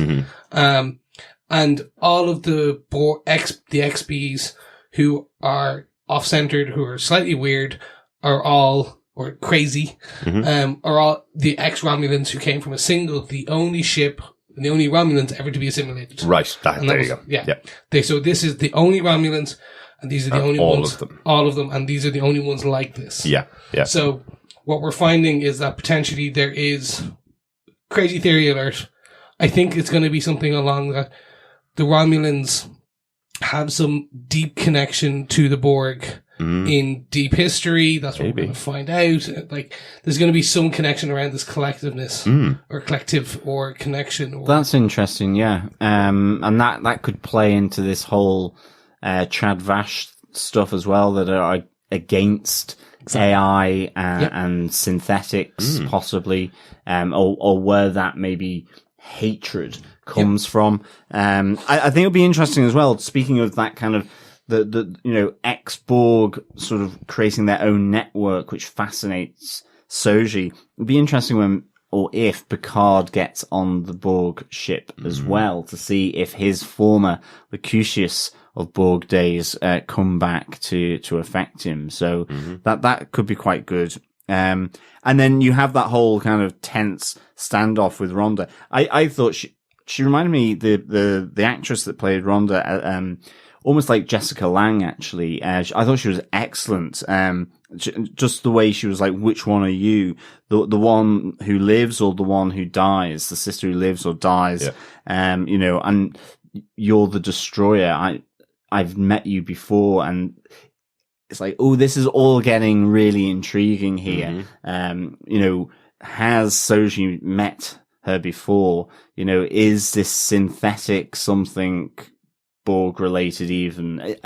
and all of the XBs who are off-centered, who are slightly weird, are all, or crazy, are all the ex-Romulans who came from the only ship, and the only Romulans ever to be assimilated. Right. There you go. Yeah. Yep. So this is the only Romulans, and these are the only ones. All of them. And these are the only ones like this. Yeah. Yeah. So what we're finding is that potentially there is, crazy theory alert, I think it's going to be something along that the Romulans have some deep connection to the Borg in deep history. That's what we're going to find out. Like, there's going to be some connection around this collectiveness or collective or connection. Or... That's interesting, yeah. And that could play into this whole Chad Vash stuff as well, that are against AI and synthetics, possibly, or where that maybe hatred comes from. I think it'll be interesting as well, speaking of that kind of the ex-Borg sort of creating their own network, which fascinates Soji. It'll be interesting when, or if, Picard gets on the Borg ship as well, to see if his former Locutus of Borg days come back to affect him. So that could be quite good. And then you have that whole kind of tense standoff with Rhonda. I thought she reminded me, the actress that played Rhonda, almost like Jessica Lange, actually. I thought she was excellent. Just the way she was like, which one are you? The one who lives or the one who dies? The sister who lives or dies? Yeah. And you're the destroyer. I've met you before, and it's like, oh, this is all getting really intriguing here. Has Soji met her before? Is this synthetic something Borg related even?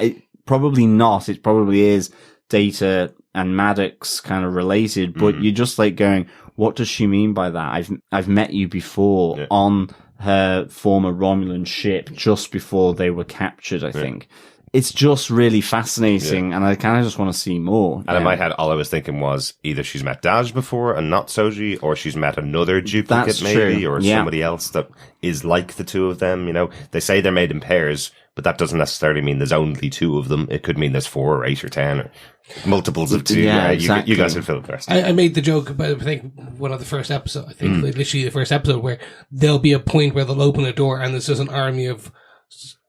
Probably not. It probably is Data and Maddox kind of related, but you're just like going, what does she mean by that? I've met you before on her former Romulan ship just before they were captured, I think. It's just really fascinating, and I kind of just want to see more. And in my head, all I was thinking was either she's met Daj before and not Soji, or she's met another duplicate maybe, or somebody else that is like the two of them. They say they're made in pairs, but that doesn't necessarily mean there's only two of them. It could mean there's 4 or 8 or 10 or multiples of two. Yeah, exactly. You guys would fill it first. I made the joke about, I think, one of the first episodes, literally the first episode, where there'll be a point where they'll open a door and there's just an army of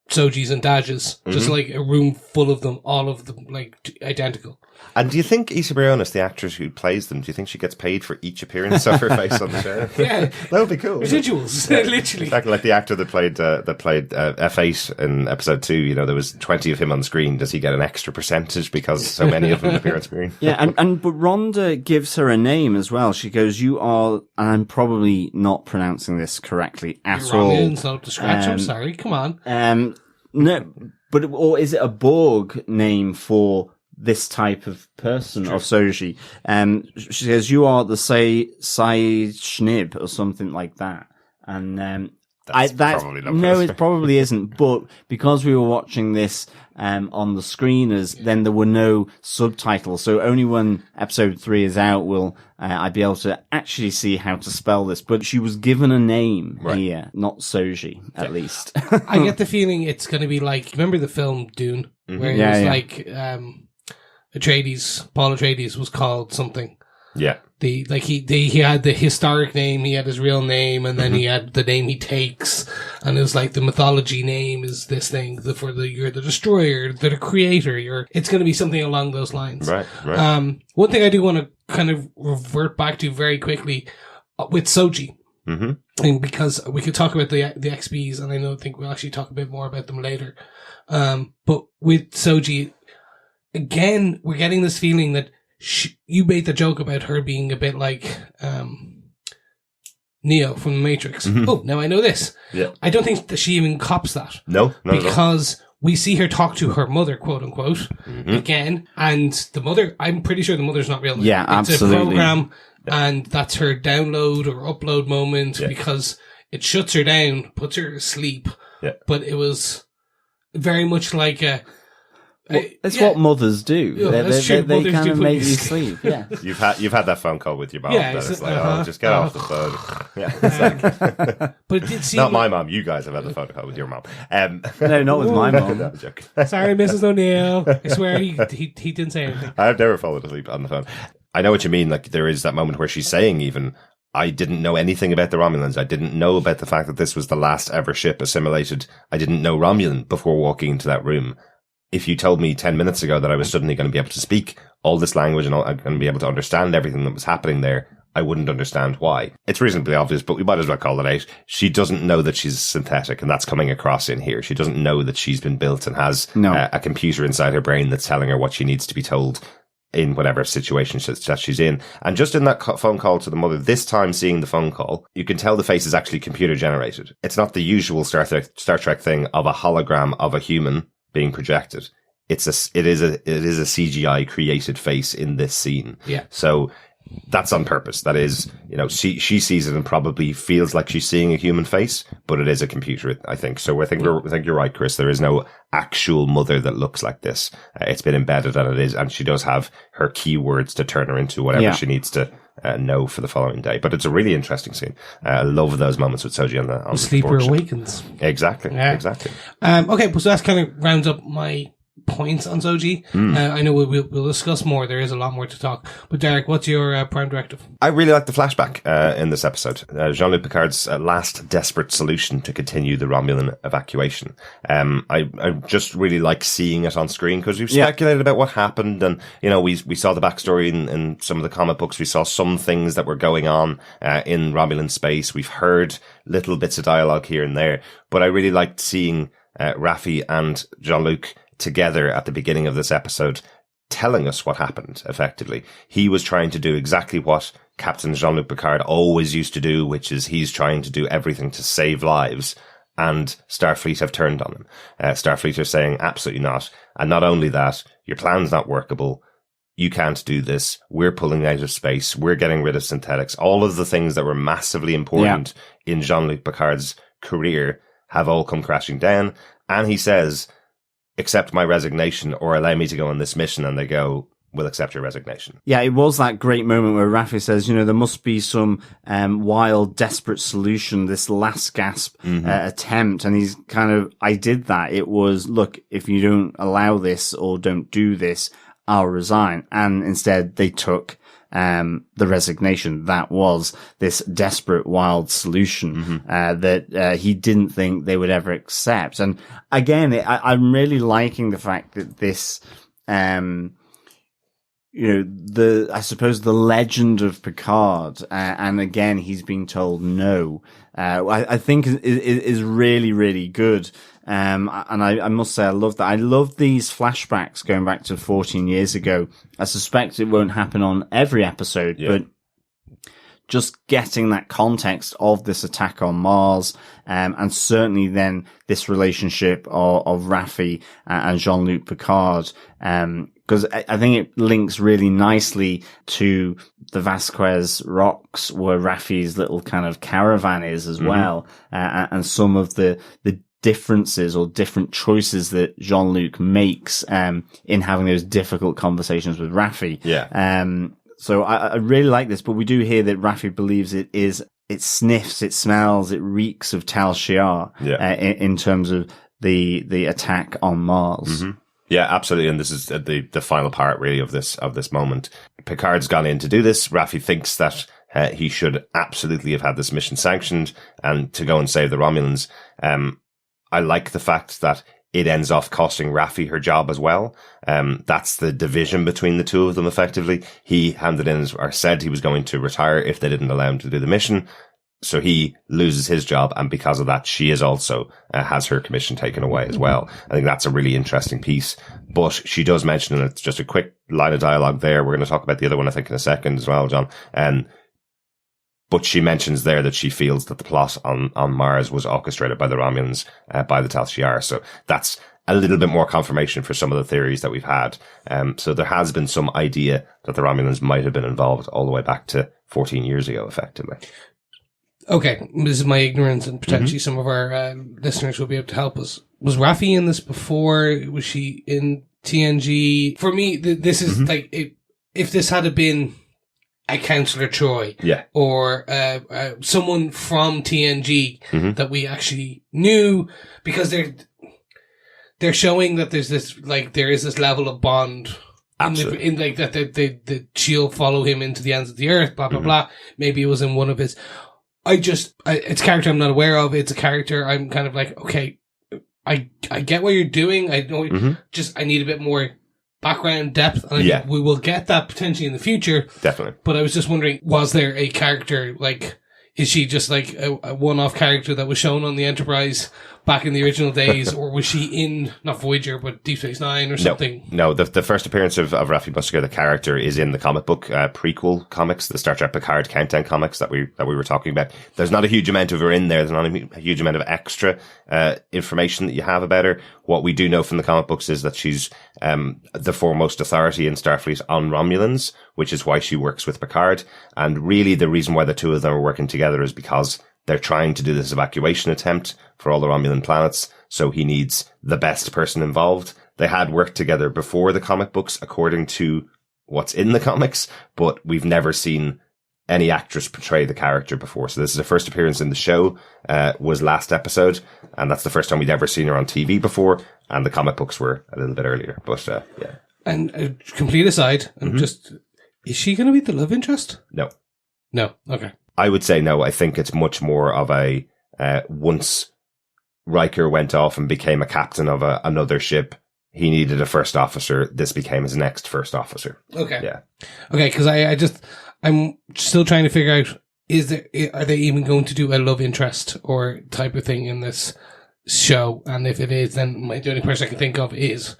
Sojis and Dajas, just like a room full of them, all of them like identical. And do you think Issa Briones, the actress who plays them, do you think she gets paid for each appearance of her face on the show? Yeah, that would be cool. Residuals, literally. Exactly, like the actor that played F8 in episode 2. There was 20 of him on screen. Does he get an extra percentage because so many of them appear on screen? Yeah, but Rhonda gives her a name as well. She goes, "You are," and I'm probably not pronouncing this correctly at all. It's not up to scratch. I'm sorry. Come on. No, or is it a Borg name for this type of person of Soji? She says, "You are the Sai Schnib," or something like that. And probably not. No, it probably isn't. But because we were watching this on the screeners, then there were no subtitles. So only when episode 3 is out will I be able to actually see how to spell this. But she was given a name here, not Soji, at least. I get the feeling it's going to be like, remember the film Dune, where it was like Paul Atreides was called something. Yeah. He had the historic name, he had his real name, and then he had the name he takes, and it was like the mythology name is this thing, you're the destroyer, the creator, it's going to be something along those lines. Right. One thing I do want to kind of revert back to very quickly with Soji, and because we could talk about the XBs, and I think we'll actually talk a bit more about them later. But with Soji, again, we're getting this feeling that you made the joke about her being a bit like Neo from the Matrix. Oh, now I know this. Yeah. I don't think that she even cops that. No. Because we see her talk to her mother, quote unquote, again, and the mother, I'm pretty sure the mother's not real. Yeah, it's absolutely. a program, and that's her download or upload moment because it shuts her down, puts her to sleep. Yeah. But it was very much like a... It's what mothers do. Yeah, they kind of make you sleep. Yeah, you've had that phone call with your mom. Yeah, it's like, just get off the phone. Yeah, it's like, but it did seem not my mom. You guys have had the phone call with your mom. No, not with my mom. No, I'm joking. Sorry, Mrs. O'Neill. I swear he didn't say anything. I've never fallen asleep on the phone. I know what you mean. Like, there is that moment where she's saying, even, I didn't know anything about the Romulans. I didn't know about the fact that this was the last ever ship assimilated. I didn't know Romulan before walking into that room. If you told me 10 minutes ago that I was suddenly going to be able to speak all this language and I'm going to be able to understand everything that was happening there, I wouldn't understand why. It's reasonably obvious, but we might as well call it out. She doesn't know that she's synthetic, and that's coming across in here. She doesn't know that she's been built and has a computer inside her brain that's telling her what she needs to be told in whatever situation that she's in. And just in that phone call to the mother, this time seeing the phone call, you can tell the face is actually computer generated. It's not the usual Star Trek thing of a hologram of a human being projected. It is a CGI created face in this scene. Yeah. So that's on purpose. That is, she sees it and probably feels like she's seeing a human face, but it is a computer, I think. So I think you're right, Chris. There is no actual mother that looks like this. It's been embedded, and it is, and she does have her keywords to turn her into whatever she needs to know for the following day. But it's a really interesting scene. I love those moments with Soji on the Sleeper awakens. Exactly. Yeah. Exactly. Okay, so that's kind of rounds up my points on Soji. I know we'll discuss more. There is a lot more to talk. But Derek, what's your prime directive? I really like the flashback in this episode. Jean-Luc Picard's last desperate solution to continue the Romulan evacuation. I just really like seeing it on screen because we've speculated about what happened, and we saw the backstory in some of the comic books. We saw some things that were going on in Romulan space. We've heard little bits of dialogue here and there, but I really liked seeing Raffi and Jean-Luc together at the beginning of this episode, telling us what happened, effectively. He was trying to do exactly what Captain Jean-Luc Picard always used to do, which is he's trying to do everything to save lives, and Starfleet have turned on him. Starfleet are saying, absolutely not. And not only that, your plan's not workable. You can't do this. We're pulling out of space. We're getting rid of synthetics. All of the things that were massively important in Jean-Luc Picard's career have all come crashing down. And he says, accept my resignation or allow me to go on this mission. And they go, we'll accept your resignation. Yeah, it was that great moment where Raffi says, there must be some wild, desperate solution, this last gasp attempt. And he's kind of, I did that. It was, look, if you don't allow this or don't do this, I'll resign. And instead they took the resignation. That was this desperate, wild solution that he didn't think they would ever accept. And again, I'm really liking the fact that this, I suppose the legend of Picard, and again, he's being told no, I think is really, really good. And I must say, I love that. I love these flashbacks going back to 14 years ago. I suspect it won't happen on every episode, but just getting that context of this attack on Mars, and certainly then this relationship of Raffi and Jean-Luc Picard, because I think it links really nicely to the Vasquez Rocks, where Raffi's little kind of caravan is as well, and some of the differences or different choices that Jean-Luc makes in having those difficult conversations with Raffi. So I really like this, but we do hear that Raffi believes it sniffs, it smells, it reeks of Tal Shiar in terms of the attack on Mars. Yeah, absolutely. And this is the final part really of this moment. Picard's gone in to do this. Raffi thinks that he should absolutely have had this mission sanctioned and to go and save the Romulans. I like the fact that it ends off costing Raffi her job as well. That's the division between the two of them, effectively. He handed in or said he was going to retire if they didn't allow him to do the mission. So he loses his job, and because of that, she is also has her commission taken away as well. I think that's a really interesting piece. But she does mention, and it's just a quick line of dialogue there. We're going to talk about the other one, I think, in a second as well, John. But she mentions there that she feels that the plot on Mars was orchestrated by the Romulans, by the Tal Shiar. So that's a little bit more confirmation for some of the theories that we've had. So there has been some idea that the Romulans might have been involved all the way back to 14 years ago, effectively. Okay, this is my ignorance, and potentially some of our listeners will be able to help us. Was Raffi in this before? Was she in TNG? For me, this is like, if this had been a Counselor Troy, or someone from TNG that we actually knew, because they're showing that there's this, like, there is this level of bond. Absolutely. In like that, that she'll follow him into the ends of the earth, blah blah blah. Maybe it was in one of his. It's a character I'm not aware of. It's a character I'm kind of like, okay, I get what you're doing. I know, just I need a bit more background depth, and I think we will get that potentially in the future. Definitely. But I was just wondering, was there a character, like, is she just like a one-off character that was shown on the Enterprise back in the original days, or was she in, not Voyager, but Deep Space Nine or something? No, the first appearance of Raffi Musiker, the character, is in the comic book prequel comics, the Star Trek Picard Countdown comics that we were talking about. There's not a huge amount of her in there. There's not a huge amount of extra information that you have about her. What we do know from the comic books is that she's the foremost authority in Starfleet on Romulans, which is why she works with Picard. And really the reason why the two of them are working together is because they're trying to do this evacuation attempt for all the Romulan planets, so he needs the best person involved. They had worked together before the comic books, according to what's in the comics, but we've never seen any actress portray the character before. So this is her first appearance in the show, was last episode, and that's the first time we'd ever seen her on TV before, and the comic books were a little bit earlier, but yeah. And complete aside, and just, is she going to be the love interest? No. No, okay. I would say no. I think it's much more of a, once Riker went off and became a captain of another ship, he needed a first officer. This became his next first officer. Okay. Yeah. Okay, because I'm still trying to figure out, are they even going to do a love interest or type of thing in this show? And if it is, then the only person I can think of is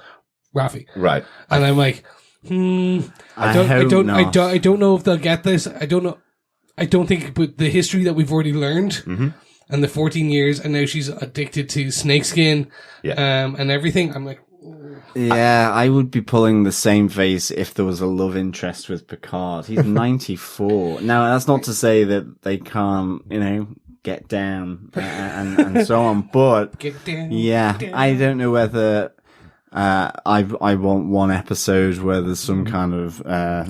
Raffi. Right. And I'm like, I don't know if they'll get this. I don't know. I don't think, but the history that we've already learned, and the 14 years, and now she's addicted to snakeskin, and everything. I'm like, yeah, I would be pulling the same face if there was a love interest with Picard. He's 94. Now, that's not to say that they can't, get down and so on, but get down, I don't know whether I want one episode where there's some kind of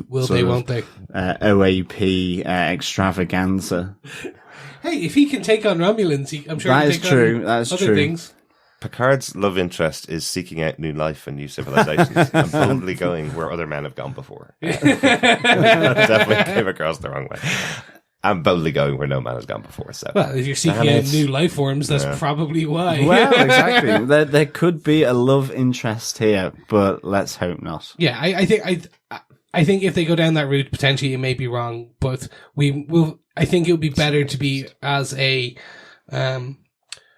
won't they? OAP extravaganza. Hey, if he can take on Romulans, I'm sure that he is can take true. on That's other true. things. Picard's love interest is seeking out new life and new civilizations and boldly going where other men have gone before. That definitely came across the wrong way. I'm boldly going where no man has gone before. So, well, if you're seeking out new life forms, that's probably why. Well, exactly. There could be a love interest here, but let's hope not. Yeah, I think if they go down that route, potentially it may be wrong, but I think it would be better to be as a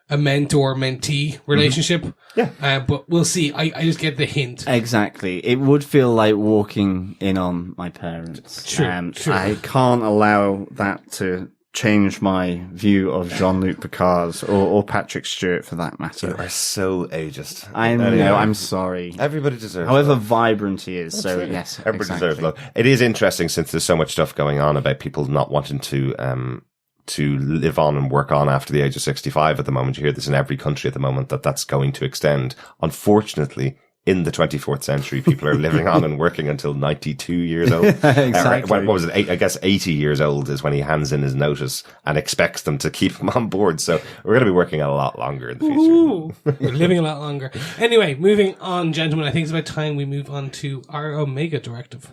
mentor-mentee relationship. Yeah. But we'll see. I just get the hint. Exactly. It would feel like walking in on my parents. True. I can't allow that to change my view of Jean-Luc Picard or Patrick Stewart for that matter. You are so ageist. I know, I'm sorry. Everybody deserves However love. Vibrant he is. Absolutely. So yes, everybody exactly. deserves love. It is interesting since there's so much stuff going on about people not wanting to live on and work on after the age of 65 at the moment. You hear this in every country at the moment, that's going to extend. Unfortunately, in the 24th century, people are living on and working until 92 years old. Exactly. What was it? I guess 80 years old is when he hands in his notice and expects them to keep him on board. So we're going to be working a lot longer in the future. Ooh, we're living a lot longer. Anyway, moving on, gentlemen. I think it's about time we move on to our Omega Directive.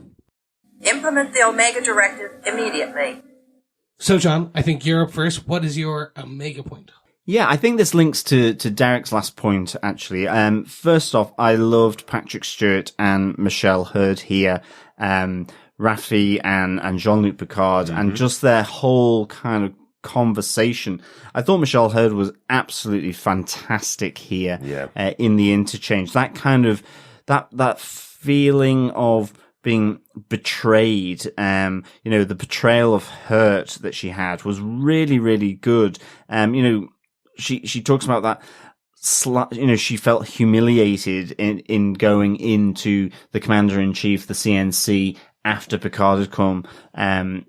Implement the Omega Directive immediately. So, John, I think you're up first. What is your Omega point? Yeah, I think this links to Derek's last point, actually. First off, I loved Patrick Stewart and Michelle Hurd here, Raffi and Jean-Luc Picard, and just their whole kind of conversation. I thought Michelle Hurd was absolutely fantastic here in the interchange. That kind of, that feeling of being betrayed, the betrayal of hurt that she had was really, really good. She talks about that, she felt humiliated in going into the Commander-in-Chief, the CNC, after Picard had come,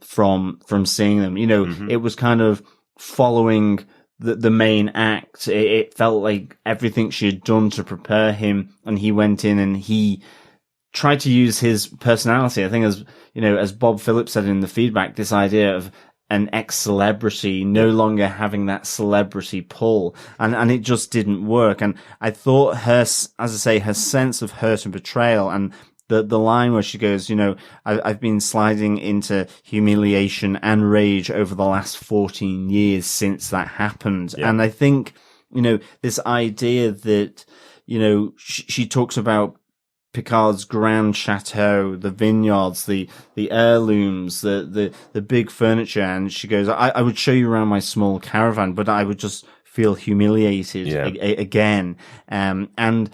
from seeing them. It was kind of following the main act. It felt like everything she had done to prepare him, and he went in and he tried to use his personality. I think as Bob Phillips said in the feedback, this idea of an ex-celebrity no longer having that celebrity pull, and it just didn't work. And I thought her sense of hurt and betrayal, and the line where she goes, I've been sliding into humiliation and rage over the last 14 years since that happened. Yeah. And I think, this idea that, she talks about Picard's grand chateau, the vineyards, the heirlooms, the big furniture, and she goes, I would show you around my small caravan, but I would just feel humiliated again. And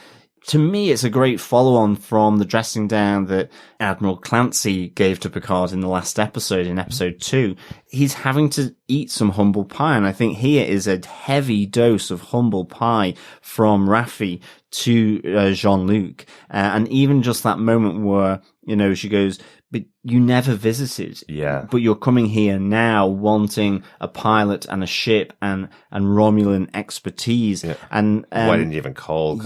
to me, it's a great follow-on from the dressing down that Admiral Clancy gave to Picard in the last episode, in episode 2. He's having to eat some humble pie, and I think here is a heavy dose of humble pie from Raffi to Jean-Luc. And even just that moment where, she goes, but you never visited. Yeah. But you're coming here now wanting a pilot and a ship and Romulan expertise. Yeah. And, why didn't you even call?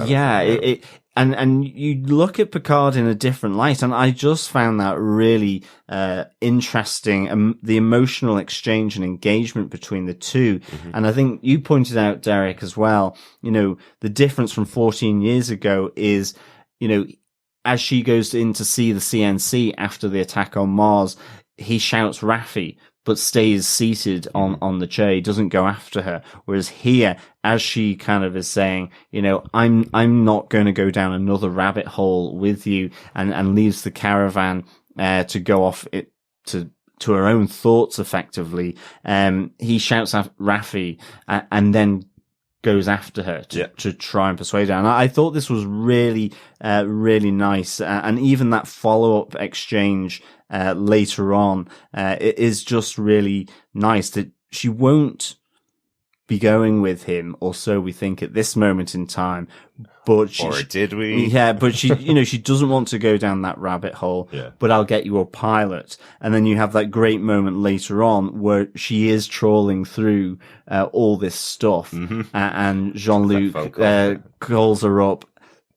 And you look at Picard in a different light, and I just found that really interesting, the emotional exchange and engagement between the two. Mm-hmm. And I think you pointed out, Derek, as well, the difference from 14 years ago is, as she goes in to see the CNC after the attack on Mars, he shouts Raffi, but stays seated on the chair. He doesn't go after her. Whereas here, as she kind of is saying, I'm not going to go down another rabbit hole with you, and leaves the caravan, to go off to her own thoughts effectively. He shouts at Raffi, and then goes after her to try and persuade her. And I thought this was really, really nice. And even that follow-up exchange later on, it is just really nice that she won't be going with him, or so we think at this moment in time. But or did we? Yeah, but she, she doesn't want to go down that rabbit hole. Yeah. But I'll get you a pilot. And then you have that great moment later on where she is trawling through all this stuff, and Jean-Luc calls her up,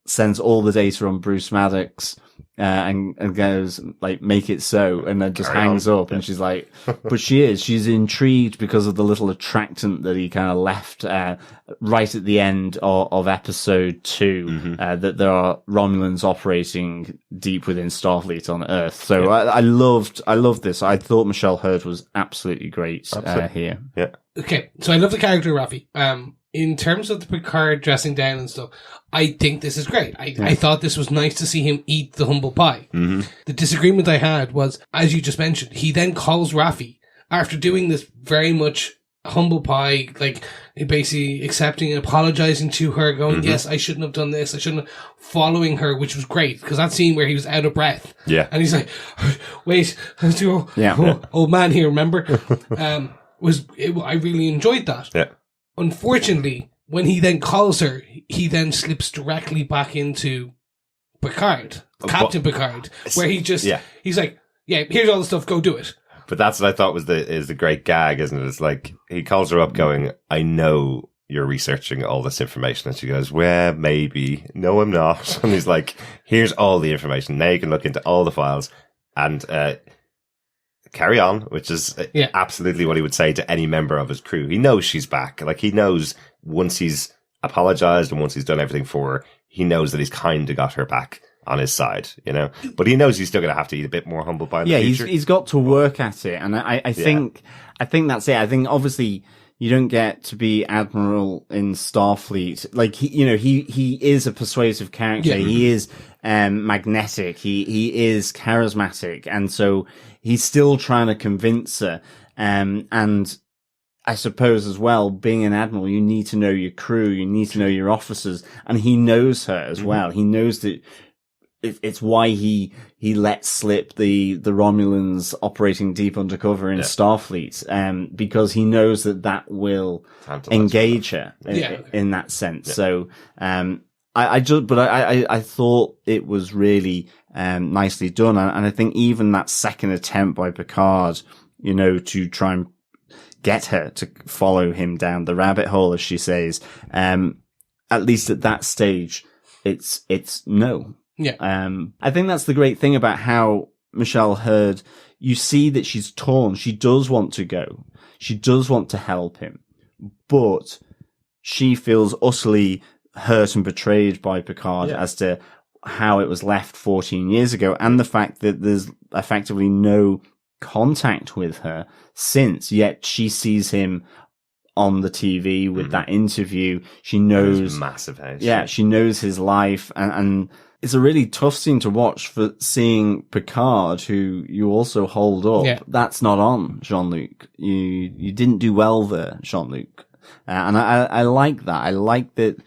sends all the data on Bruce Maddox. And goes like, make it so, and then just hangs up. And she's like, but she's intrigued because of the little attractant that he kind of left, right at the end of episode 2, that there are Romulans operating deep within Starfleet on Earth. So I loved this. I thought Michelle Hurd was absolutely great, here. Yeah. Okay. So I love the character Raffi. In terms of the Picard dressing down and stuff, I think this is great. I thought this was nice to see him eat the humble pie. Mm-hmm. The disagreement I had was, as you just mentioned, he then calls Raffi after doing this very much humble pie, like basically accepting and apologizing to her, going, yes, I shouldn't have done this. I shouldn't have, following her, which was great, because that scene where he was out of breath. Yeah. And he's like, wait, old man here, remember? I really enjoyed that. Yeah. Unfortunately, when he then calls her, he then slips directly back into Picard, Captain Picard, where he just, he's like, here's all the stuff, go do it. But that's what I thought was the great gag, isn't it? It's like, he calls her up going, I know you're researching all this information. And she goes, well, maybe. No, I'm not. And he's like, here's all the information. Now you can look into all the files and, carry on, which is absolutely what he would say to any member of his crew. He knows she's back. Like, he knows once he's apologized and once he's done everything for her, he knows that he's kind of got her back on his side, but he knows he's still going to have to eat a bit more humble pie in the future. He's got to work at it. And I think that's it. I think obviously you don't get to be Admiral in Starfleet. Like, he is a persuasive character. Yeah. He is, magnetic. He is charismatic. And so he's still trying to convince her. And I suppose as well, being an admiral, you need to know your crew, you need to know your officers, and he knows her as well. He knows that it's why he lets slip the Romulans operating deep undercover in Starfleet, because he knows that will engage her in that sense. Yeah. So, I thought it was really, nicely done. And I think even that second attempt by Picard, to try and get her to follow him down the rabbit hole, as she says, at least at that stage, it's no. Yeah. I think that's the great thing about how Michelle Hurd, you see that she's torn. She does want to go. She does want to help him, but she feels utterly hurt and betrayed by Picard as to how it was left 14 years ago, and the fact that there's effectively no contact with her since, yet she sees him on the TV with that interview. She knows His massive house. yeah, she knows his life, and it's a really tough scene to watch for seeing Picard, who you also hold up. Yeah. That's not on, Jean-Luc. You didn't do well there, Jean-Luc. And I like that. I like that.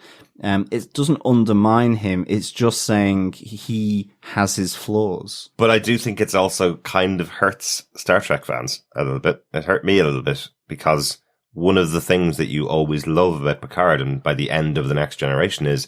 It doesn't undermine him. It's just saying he has his flaws. But I do think it's also kind of hurts Star Trek fans a little bit. It hurt me a little bit because one of the things that you always love about Picard and by the end of The Next Generation is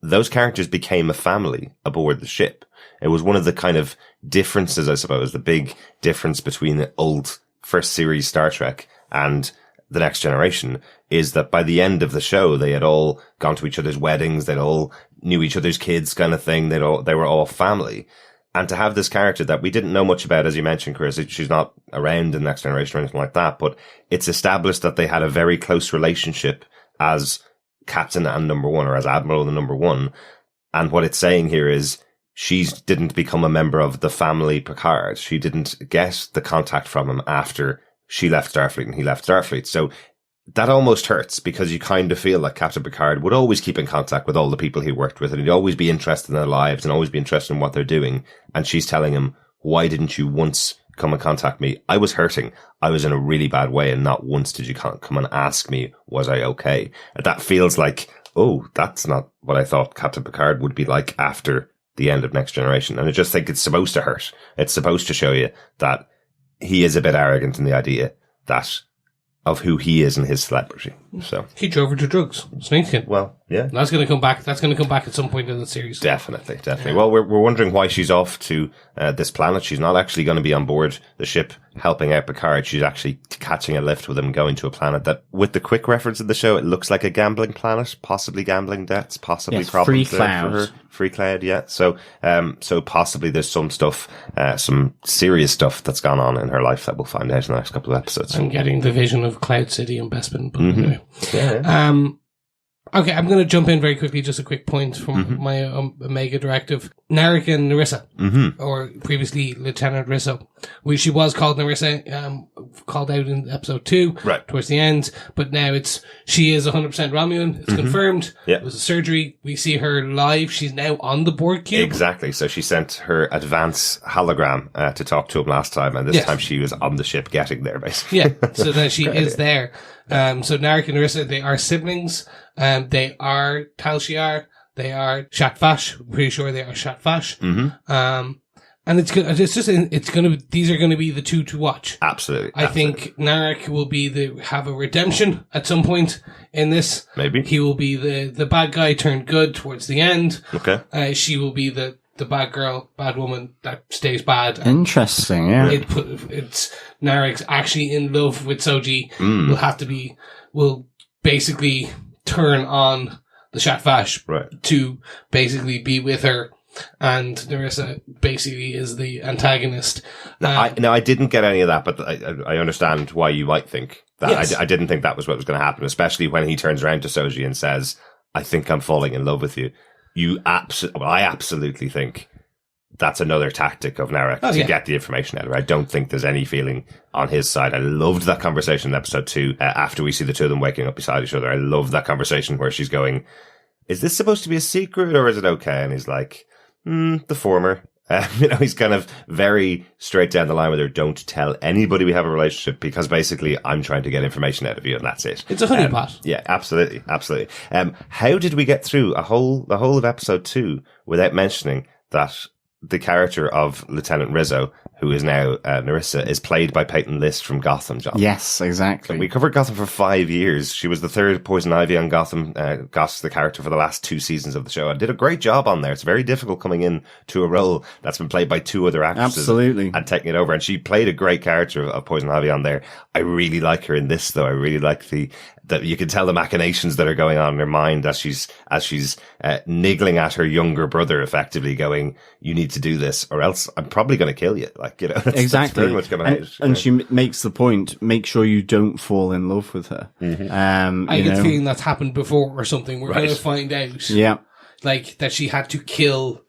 those characters became a family aboard the ship. It was one of the kind of differences, I suppose, the big difference between the old first series Star Trek and The Next Generation is that by the end of the show, they had all gone to each other's weddings. They'd all knew each other's kids kind of thing. They were all family. And to have this character that we didn't know much about, as you mentioned, Chris, she's not around in The Next Generation or anything like that, but it's established that they had a very close relationship as Captain and Number One, or as Admiral and Number One. And what it's saying here is she didn't become a member of the family Picard. She didn't get the contact from him after she left Starfleet and he left Starfleet. So that almost hurts because you kind of feel like Captain Picard would always keep in contact with all the people he worked with and he'd always be interested in their lives and always be interested in what they're doing. And she's telling him, why didn't you once come and contact me? I was hurting. I was in a really bad way and not once did you come and ask me, was I okay? And that feels like, oh, that's not what I thought Captain Picard would be like after the end of Next Generation. And I just think it's supposed to hurt. It's supposed to show you that he is a bit arrogant in the idea that of who he is and his celebrity. So He drove her to drugs. Sneaking. well, yeah. That's going to come back. That's going to come back at some point in the series. Definitely. Well, we're wondering why she's off to this planet. She's not actually going to be on board the ship helping out Picard. She's actually catching a lift with him going to a planet that, with the quick reference in the show, it looks like a gambling planet, possibly gambling debts, possibly Yes, problems Free there Cloud. for her. Free Cloud, yeah. So possibly there's some stuff, some serious stuff that's gone on in her life that we'll find out in the next couple of episodes. I'm getting the vision of Cloud City and Bespin. But Mm-hmm. anyway. Okay, I'm going to jump in very quickly. Just a quick point from my Omega directive. Narek and Narissa, or previously Lieutenant Risso. She was called Narissa, called out in episode 2, Right. towards the end. But now she is 100% Romulan. It's confirmed. Yeah. It was a surgery. We see her live. She's now on the Borg cube. Exactly. So she sent her advance hologram to talk to him last time, and this Yes. time she was on the ship getting there, basically. Yeah, so that she is there. So Narek and Narissa, they are siblings. They are Tal Shiar. They are Shat Vash. I'm pretty sure they are Shat Vash. And these are going to be the two to watch. Absolutely. I think Narek will have a redemption at some point in this. Maybe. He will be the bad guy turned good towards the end. Okay. She will be the bad girl, bad woman that stays bad. Interesting, yeah. It's Narek's actually in love with Soji. Mm. Will basically turn on the Shat Vash to basically be with her. And Narissa basically is the antagonist. I didn't get any of that, but I understand why you might think that. Yes. I didn't think that was what was going to happen, especially when he turns around to Soji and says, I think I'm falling in love with you. I absolutely think that's another tactic of Narek to get the information out of her. I don't think there's any feeling on his side. I loved that conversation in episode 2, after we see the two of them waking up beside each other. I loved that conversation where she's going, is this supposed to be a secret or is it okay? And he's like, the former. He's kind of very straight down the line with her. Don't tell anybody we have a relationship because basically I'm trying to get information out of you and that's it. It's a honeypot. Yeah, absolutely. How did we get through the whole of episode 2 without mentioning that the character of Lieutenant Rizzo, who is now Narissa, is played by Peyton List from Gotham, John? Yes, exactly. We covered Gotham for 5 years. She was the third Poison Ivy on Gotham, got the character for the last 2 seasons of the show and did a great job on there. It's very difficult coming in to a role that's been played by 2 other actresses. Absolutely. And taking it over. And she played a great character of Poison Ivy on there. I really like her in this, though. I really like that you can tell the machinations that are going on in her mind as she's niggling at her younger brother, effectively going, you need to do this or else I'm probably going to kill you. Exactly. That's very much coming out. And she makes the point, make sure you don't fall in love with her. I get the feeling that's happened before or something. We're going to find out. Yeah. Like, that she had to kill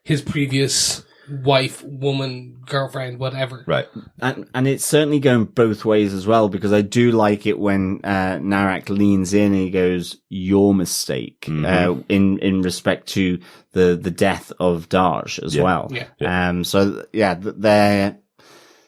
his previous wife, woman, girlfriend, whatever. Right. And it's certainly going both ways as well, because I do like it when Narak leans in and he goes, "Your mistake," in respect to the death of Darj as well. Yeah. So yeah, they're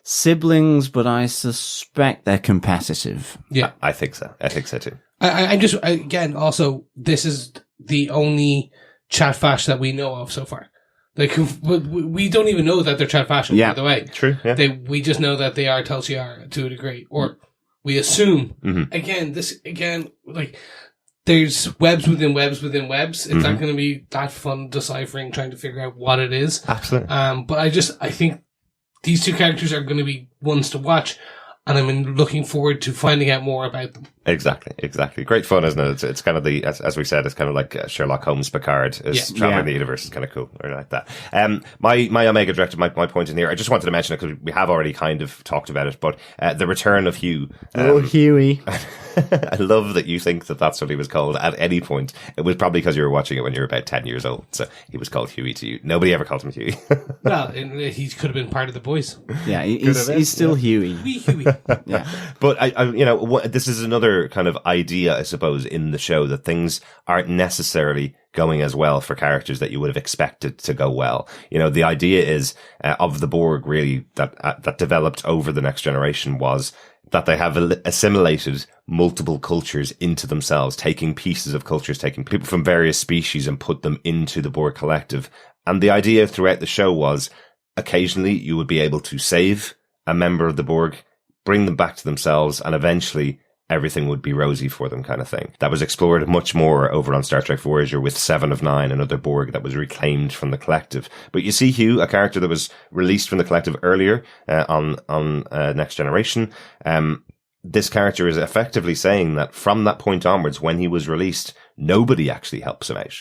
siblings, but I suspect they're competitive. Yeah. I think so. I think so too. I'm just, again, also, this is the only chatfash that we know of so far. Like, we don't even know that they're chatfashing, by the way. True, yeah. We just know that they are Tal Shiar to a degree. Or we assume. Again, like, there's webs within webs within webs. It's not going to be that fun deciphering, trying to figure out what it is. Absolutely. But I think these two characters are going to be ones to watch. And I'm looking forward to finding out more about them. Exactly. Great fun, isn't it? It's kind of as we said, it's kind of like Sherlock Holmes Picard is traveling the universe. Is kind of cool. I like that. My Omega directive, my point in here, I just wanted to mention it because we have already kind of talked about it, but the return of Hugh. Huey. I love that you think that that's what he was called at any point. It was probably because you were watching it when you were about 10 years old. So he was called Huey to you. Nobody ever called him Huey. Well, he could have been part of the boys. Yeah, he's still Huey. Wee Huey. Yeah. But this is another kind of idea, I suppose, in the show that things aren't necessarily going as well for characters that you would have expected to go well. You know, the idea is of the Borg really that developed over the Next Generation was that they have assimilated multiple cultures into themselves, taking pieces of cultures, taking people from various species and put them into the Borg collective. And the idea throughout the show was occasionally you would be able to save a member of the Borg, bring them back to themselves, and eventually everything would be rosy for them, kind of thing. That was explored much more over on Star Trek Voyager with 7 of 9, another Borg that was reclaimed from the collective. But you see Hugh, a character that was released from the collective earlier on Next Generation. This character is effectively saying that from that point onwards, when he was released, nobody actually helps him out.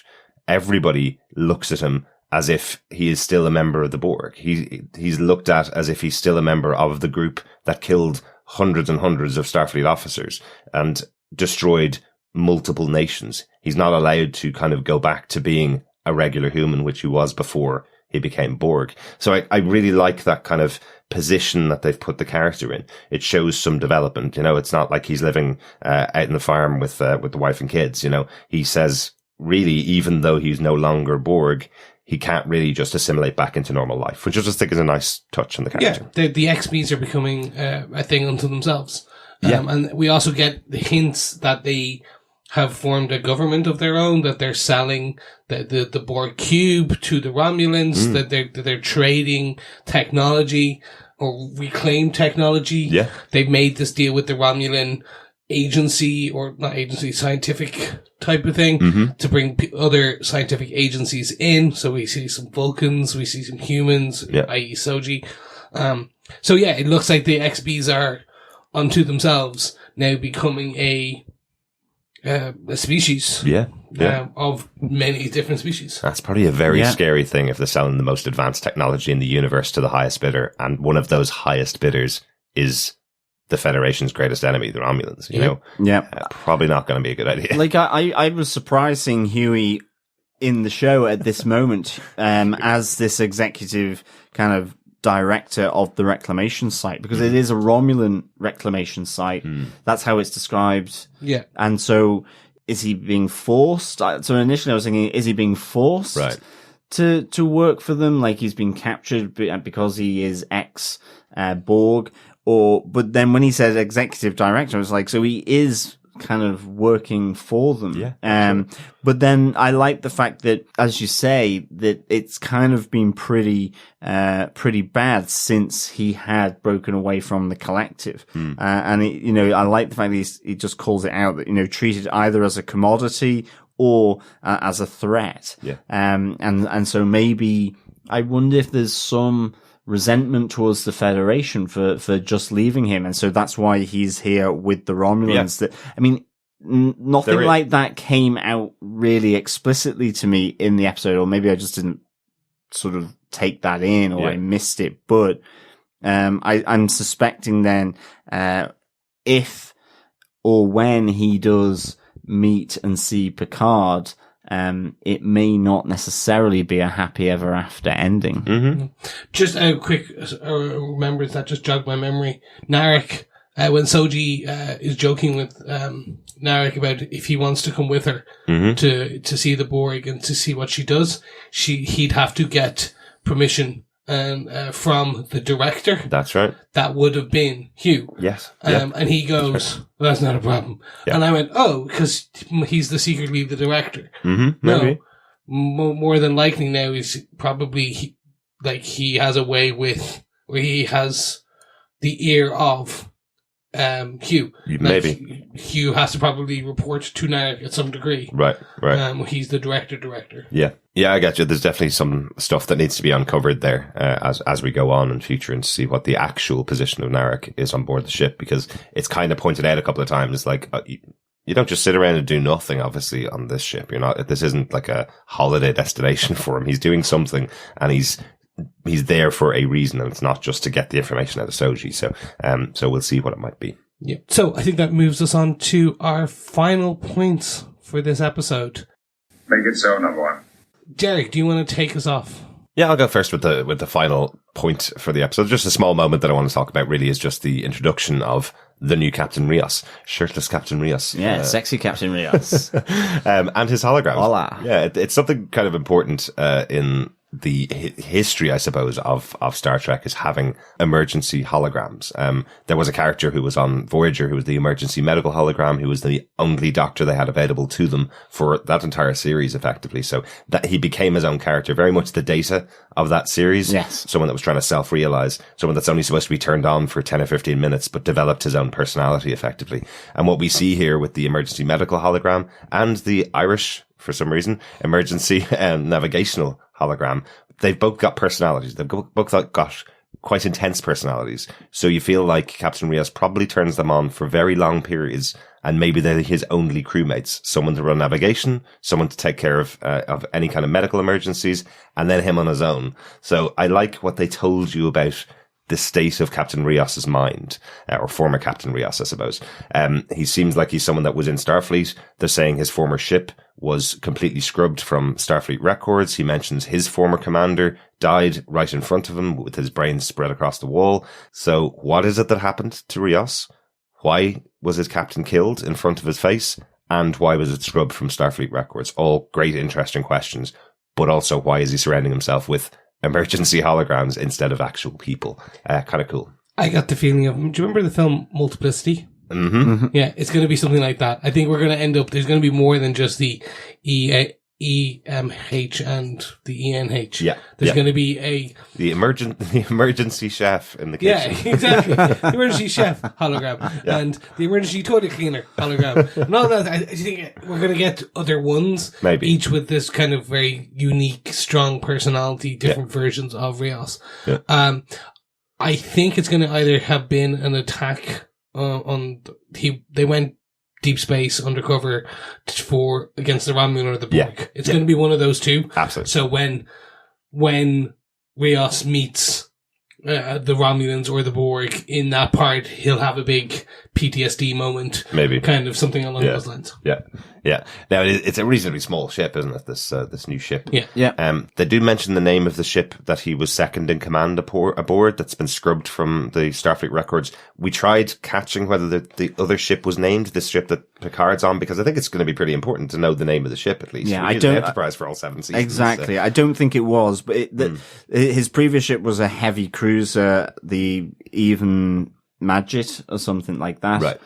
Everybody looks at him as if he is still a member of the Borg. He's looked at as if he's still a member of the group that killed hundreds and hundreds of Starfleet officers and destroyed multiple nations. He's not allowed to kind of go back to being a regular human, which he was before he became Borg. So I really like that kind of position that they've put the character in. It shows some development. You know, it's not like he's living out in the farm with the wife and kids. You know, he says, really, even though he's no longer Borg, he can't really just assimilate back into normal life, which I just think is a nice touch on the character. Yeah, the XBs are becoming a thing unto themselves. And we also get the hints that they have formed a government of their own, that they're selling the Borg cube to the Romulans, that they're trading technology or reclaimed technology. Yeah. They've made this deal with the Romulan agency, or not agency, scientific type of thing, to bring other scientific agencies in. So we see some Vulcans, we see some humans, i.e. Soji. So yeah, it looks like the XBs are unto themselves now becoming a species. Of many different species. That's probably a very scary thing if they're selling the most advanced technology in the universe to the highest bidder, and one of those highest bidders is the Federation's greatest enemy, the Romulans, you know? Yeah. Probably not going to be a good idea. Like, I was surprised seeing Huey in the show at this moment, as this executive kind of director of the reclamation site, because it is a Romulan reclamation site. That's how it's described. Yeah. And so, is he being forced? So initially I was thinking, is he being forced to work for them? Like he's been captured because he is ex-Borg? But then when he said executive director, I was like, so he is kind of working for them. Yeah. But then I like the fact that, as you say, that it's kind of been pretty bad since he had broken away from the collective. And I like the fact that he just calls it out that, treated either as a commodity or as a threat. Yeah. And so maybe I wonder if there's some resentment towards the Federation for just leaving him, and so that's why he's here with the Romulans. That, I mean, nothing like that came out really explicitly to me in the episode, or maybe I just didn't sort of take that in, or I missed it. But I'm suspecting then if or when he does meet and see Picard, it may not necessarily be a happy ever after ending. Mm-hmm. Just a quick remembrance that just jogged my memory. Narek, when Soji is joking with Narek about if he wants to come with her to see the Borg and to see what she does, he'd have to get permission from the director. That's right. That would have been Hugh. Yes. And he goes, well, that's not a problem. Yeah. And I went, oh, because he's secretly the director. Mm-hmm. Maybe. No, more than likely now is probably he has a way where he has the ear of Hugh. Maybe. Hugh has to probably report to Narek at some degree. Right. He's the director. Yeah. Yeah, I get you. There's definitely some stuff that needs to be uncovered there as we go on in future and see what the actual position of Narek is on board the ship, because it's kind of pointed out a couple of times, like, you don't just sit around and do nothing, obviously, on this ship. This isn't like a holiday destination for him. He's doing something, and he's there for a reason, and it's not just to get the information out of Soji. So we'll see what it might be. Yeah. So I think that moves us on to our final points for this episode. Make it so, number one. Derek, do you want to take us off? Yeah, I'll go first with the final point for the episode. Just a small moment that I want to talk about really is just the introduction of the new Captain Rios, shirtless Captain Rios. Yeah, sexy Captain Rios. And his hologram. Hola. Yeah, it's something kind of important in the history, I suppose, of Star Trek, is having emergency holograms. There was a character who was on Voyager who was the emergency medical hologram, who was the only doctor they had available to them for that entire series, effectively. So that he became his own character, very much the Data of that series. Yes. Someone that was trying to self-realize, someone that's only supposed to be turned on for 10 or 15 minutes, but developed his own personality, effectively. And what we see here with the emergency medical hologram and the Irish, for some reason, emergency navigational hologram, they've both got personalities. They've both got quite intense personalities. So you feel like Captain Rios probably turns them on for very long periods, and maybe they're his only crewmates. Someone to run navigation, someone to take care of any kind of medical emergencies, and then him on his own. So I like what they told you about the state of Captain Rios's mind, or former Captain Rios, I suppose. He seems like he's someone that was in Starfleet. They're saying his former ship was completely scrubbed from Starfleet records. He mentions his former commander died right in front of him with his brains spread across the wall. So what is it that happened to Rios? Why was his captain killed in front of his face? And why was it scrubbed from Starfleet records? All great, interesting questions. But also, why is he surrounding himself with emergency holograms instead of actual people? Kind of cool. I got the feeling of, do you remember the film Multiplicity? Mm-hmm. Yeah, it's going to be something like that. I think we're going to end up, there's going to be more than just the EMH and the ENH. Yeah. There's going to be the emergency chef in the kitchen. Yeah, exactly. The emergency chef hologram and the emergency toilet cleaner hologram. And all that. I think we're going to get other ones. Maybe. Each with this kind of very unique, strong personality, different versions of Rios. Yeah. I think it's going to either have been an attack they went deep space undercover against the Romulan or the Borg. Yeah. It's going to be one of those two. Absolutely. So when Rios meets the Romulans or the Borg in that part, he'll have a big PTSD moment. Maybe. Kind of something along those lines. Yeah. Yeah. Now, it's a reasonably small ship, isn't it? This new ship. Yeah. Yeah. They do mention the name of the ship that he was second in command aboard that's been scrubbed from the Starfleet records. We tried catching whether the other ship was named, this ship that Picard's on, because I think it's going to be pretty important to know the name of the ship, at least. Yeah, I don't. Enterprise for all 7 seasons. Exactly. I don't think it was, but his previous ship was a heavy cruiser, the Even Magit or something like that. Right.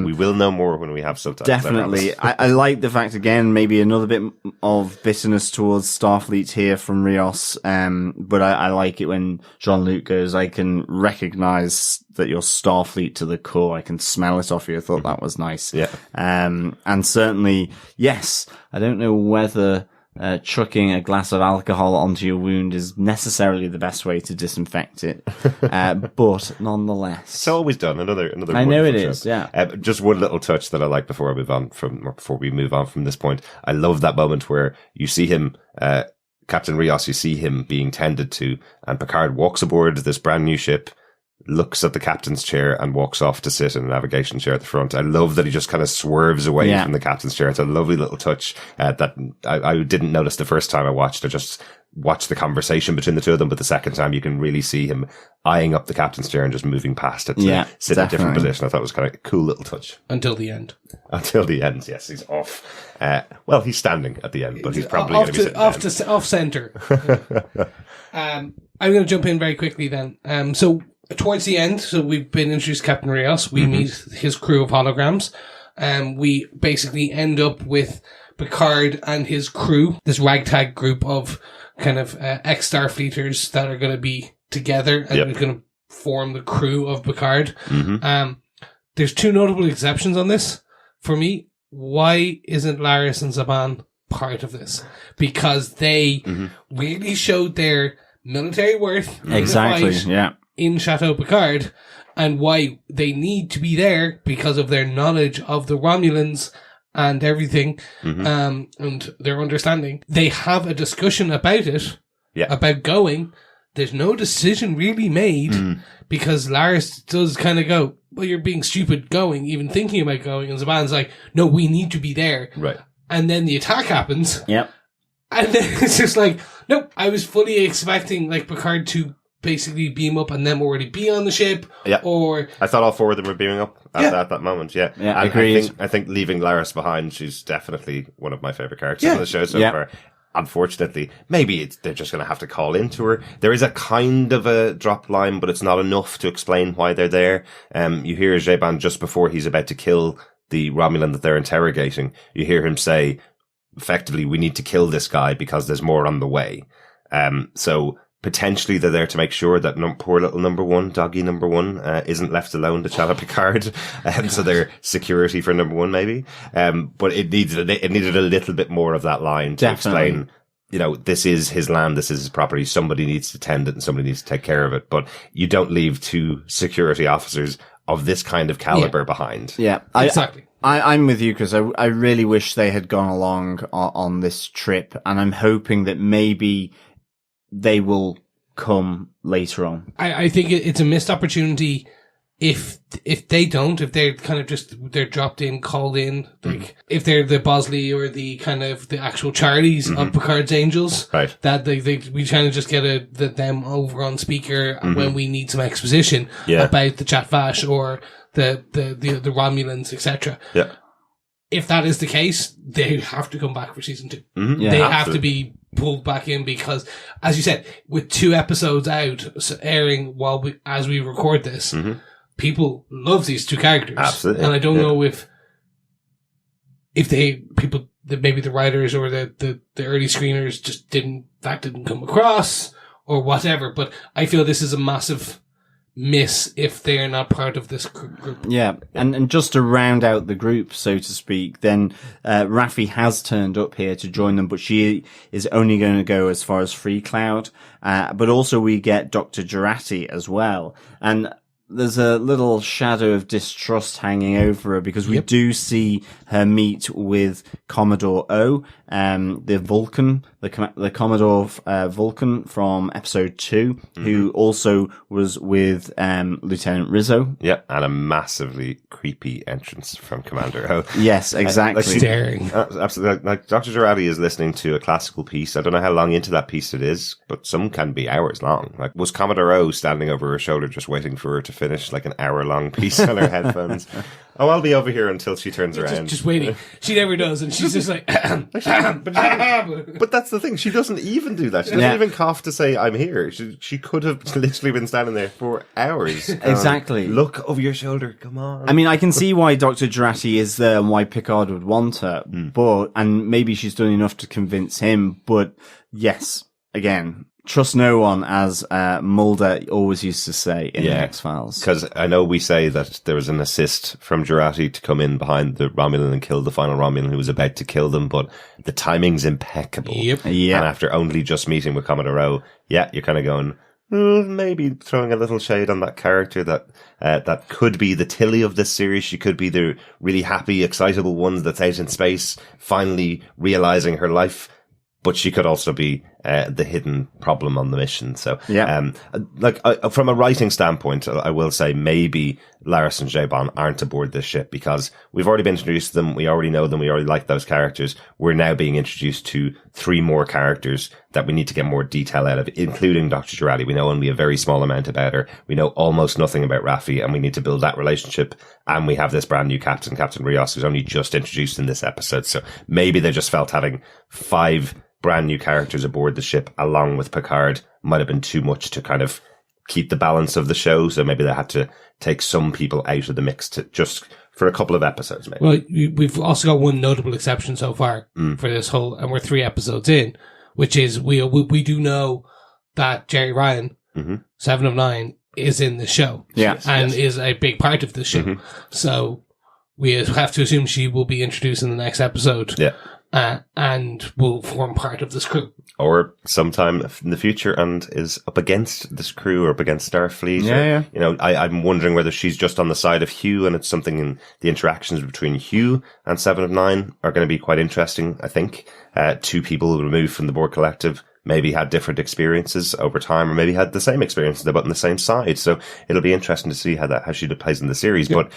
We will know more when we have subtitles. Definitely. I like the fact, again, maybe another bit of bitterness towards Starfleet here from Rios. But I like it when Jean-Luc goes, I can recognize that you're Starfleet to the core. I can smell it off you. I thought that was nice. Yeah. And certainly, yes, I don't know whether chucking a glass of alcohol onto your wound is necessarily the best way to disinfect it. But nonetheless. It's always done. Another I know it show. is, yeah. Just one little touch that I like before we move on from this point. I love that moment where you see him, Captain Rios, you see him being tended to, and Picard walks aboard this brand new ship, looks at the captain's chair and walks off to sit in a navigation chair at the front. I love that he just kind of swerves away from the captain's chair. It's a lovely little touch that I didn't notice the first time I watched. I just watched the conversation between the two of them, but the second time you can really see him eyeing up the captain's chair and just moving past it to sit in a different position. I thought it was kind of a cool little touch. Until the end. Until the end, yes. He's off. Well, he's standing at the end, but he's probably going to be sitting off center. I'm going to jump in very quickly then. So towards the end, so we've been introduced to Captain Rios. We meet his crew of holograms. We basically end up with Picard and his crew, this ragtag group of kind of ex-Starfleeters that are going to be together and are going to form the crew of Picard. There's two notable exceptions on this. For me, why isn't Laris and Chabon part of this? Because they really showed their military worth in Chateau Picard, and why they need to be there because of their knowledge of the Romulans and everything, and their understanding. They have a discussion about it, about going. There's no decision really made because Laris does kind of go, well, you're being stupid going, even thinking about going. And Chabon's like, no, we need to be there. Right. And then the attack happens. Yep. And then it's just like, nope, I was fully expecting like Picard to basically beam up and then already be on the ship. Yeah. Or I thought all four of them were beaming up at that moment. Yeah. Yeah. And Agreed. I think leaving Laris behind, she's definitely one of my favorite characters on the show so far. Unfortunately, maybe they're just going to have to call into her. There is a kind of a drop line, but it's not enough to explain why they're there. You hear Chabon just before he's about to kill the Romulan that they're interrogating. You hear him say, effectively, we need to kill this guy because there's more on the way. So potentially they're there to make sure that poor little doggy number one, isn't left alone to chat at Picard. So they're security for number one, maybe. But it needed a little bit more of that line to explain, this is his land, this is his property, somebody needs to tend it and somebody needs to take care of it. But you don't leave two security officers of this kind of caliber behind. Yeah, exactly. I'm with you because I really wish they had gone along on this trip, and I'm hoping that maybe they will come later on. I think it's a missed opportunity if they don't, if they're kind of they're dropped in, called in, like if they're the Bosley or the kind of the actual Charlies of Picard's Angels, right? That we kind of just get them over on speaker when we need some exposition about the Chat Vash or the Romulans, etc. Yeah. If that is the case, they have to come back for season 2. Yeah, they have to be pulled back in because, as you said, with 2 episodes out airing as we record this, people love these 2 characters. Absolutely. And I don't know if maybe the writers or the early screeners just didn't come across or whatever, but I feel this is a massive miss if they are not part of this group. Yeah, and just to round out the group, so to speak, then Raffi has turned up here to join them, but she is only going to go as far as Free Cloud. But also we get Dr. Jurati as well. And there's a little shadow of distrust hanging over her because we do see her meet with Commodore O, the Vulcan, the Commodore Vulcan from episode 2, who also was with Lieutenant Rizzo. Yeah, and a massively creepy entrance from Commander O. Yes, exactly. Staring. Absolutely. Like Dr. Jurati is listening to a classical piece. I don't know how long into that piece it is, but some can be hours long. Like, was Commodore O standing over her shoulder just waiting for her to finish like an hour-long piece on her headphones? Oh, I'll be over here until she turns around. Just waiting. She never does, and she's just like... But that's the thing. She doesn't even do that. She doesn't even cough to say, I'm here. She could have literally been standing there for hours. Exactly. Look over your shoulder. Come on. I mean, I can see why Dr. Jurati is there and why Picard would want her, and maybe she's done enough to convince him, but yes, again... Trust no one, as Mulder always used to say in the X-Files. Because I know we say that there was an assist from Jurati to come in behind the Romulan and kill the final Romulan who was about to kill them, but the timing's impeccable. Yep. And after only just meeting with Commodore O, you're kind of going, maybe throwing a little shade on that character that could be the Tilly of this series. She could be the really happy, excitable one that's out in space, finally realizing her life. But she could also be the hidden problem on the mission. So, Yeah. from a writing standpoint, I will say maybe Laris and Chabon aren't aboard this ship because we've already been introduced to them. We already know them. We already like those characters. We're now being introduced to 3 more characters that we need to get more detail out of, including Dr. Jurati. We know only a very small amount about her. We know almost nothing about Raffi, and we need to build that relationship. And we have this brand new captain, Captain Rios, who's only just introduced in this episode. So maybe they just felt having 5 brand new characters aboard the ship along with Picard might have been too much to kind of keep the balance of the show. So maybe they had to take some people out of the mix to just for a couple of episodes, maybe. Well, we've also got one notable exception so far for this whole, and we're 3 episodes in, which is we do know that Jerry Ryan, 7 of 9, is in the show. And is a big part of the show. So we have to assume she will be introduced in the next episode. Yeah. And will form part of this crew. Or sometime in the future and is up against this crew or up against Starfleet. You know, I'm wondering whether she's just on the side of Hugh and it's something in the interactions between Hugh and 7 of 9 are going to be quite interesting, I think. 2 people removed from the Borg Collective maybe had different experiences over time or maybe had the same experiences, but on the same side. So it'll be interesting to see how she plays in the series. But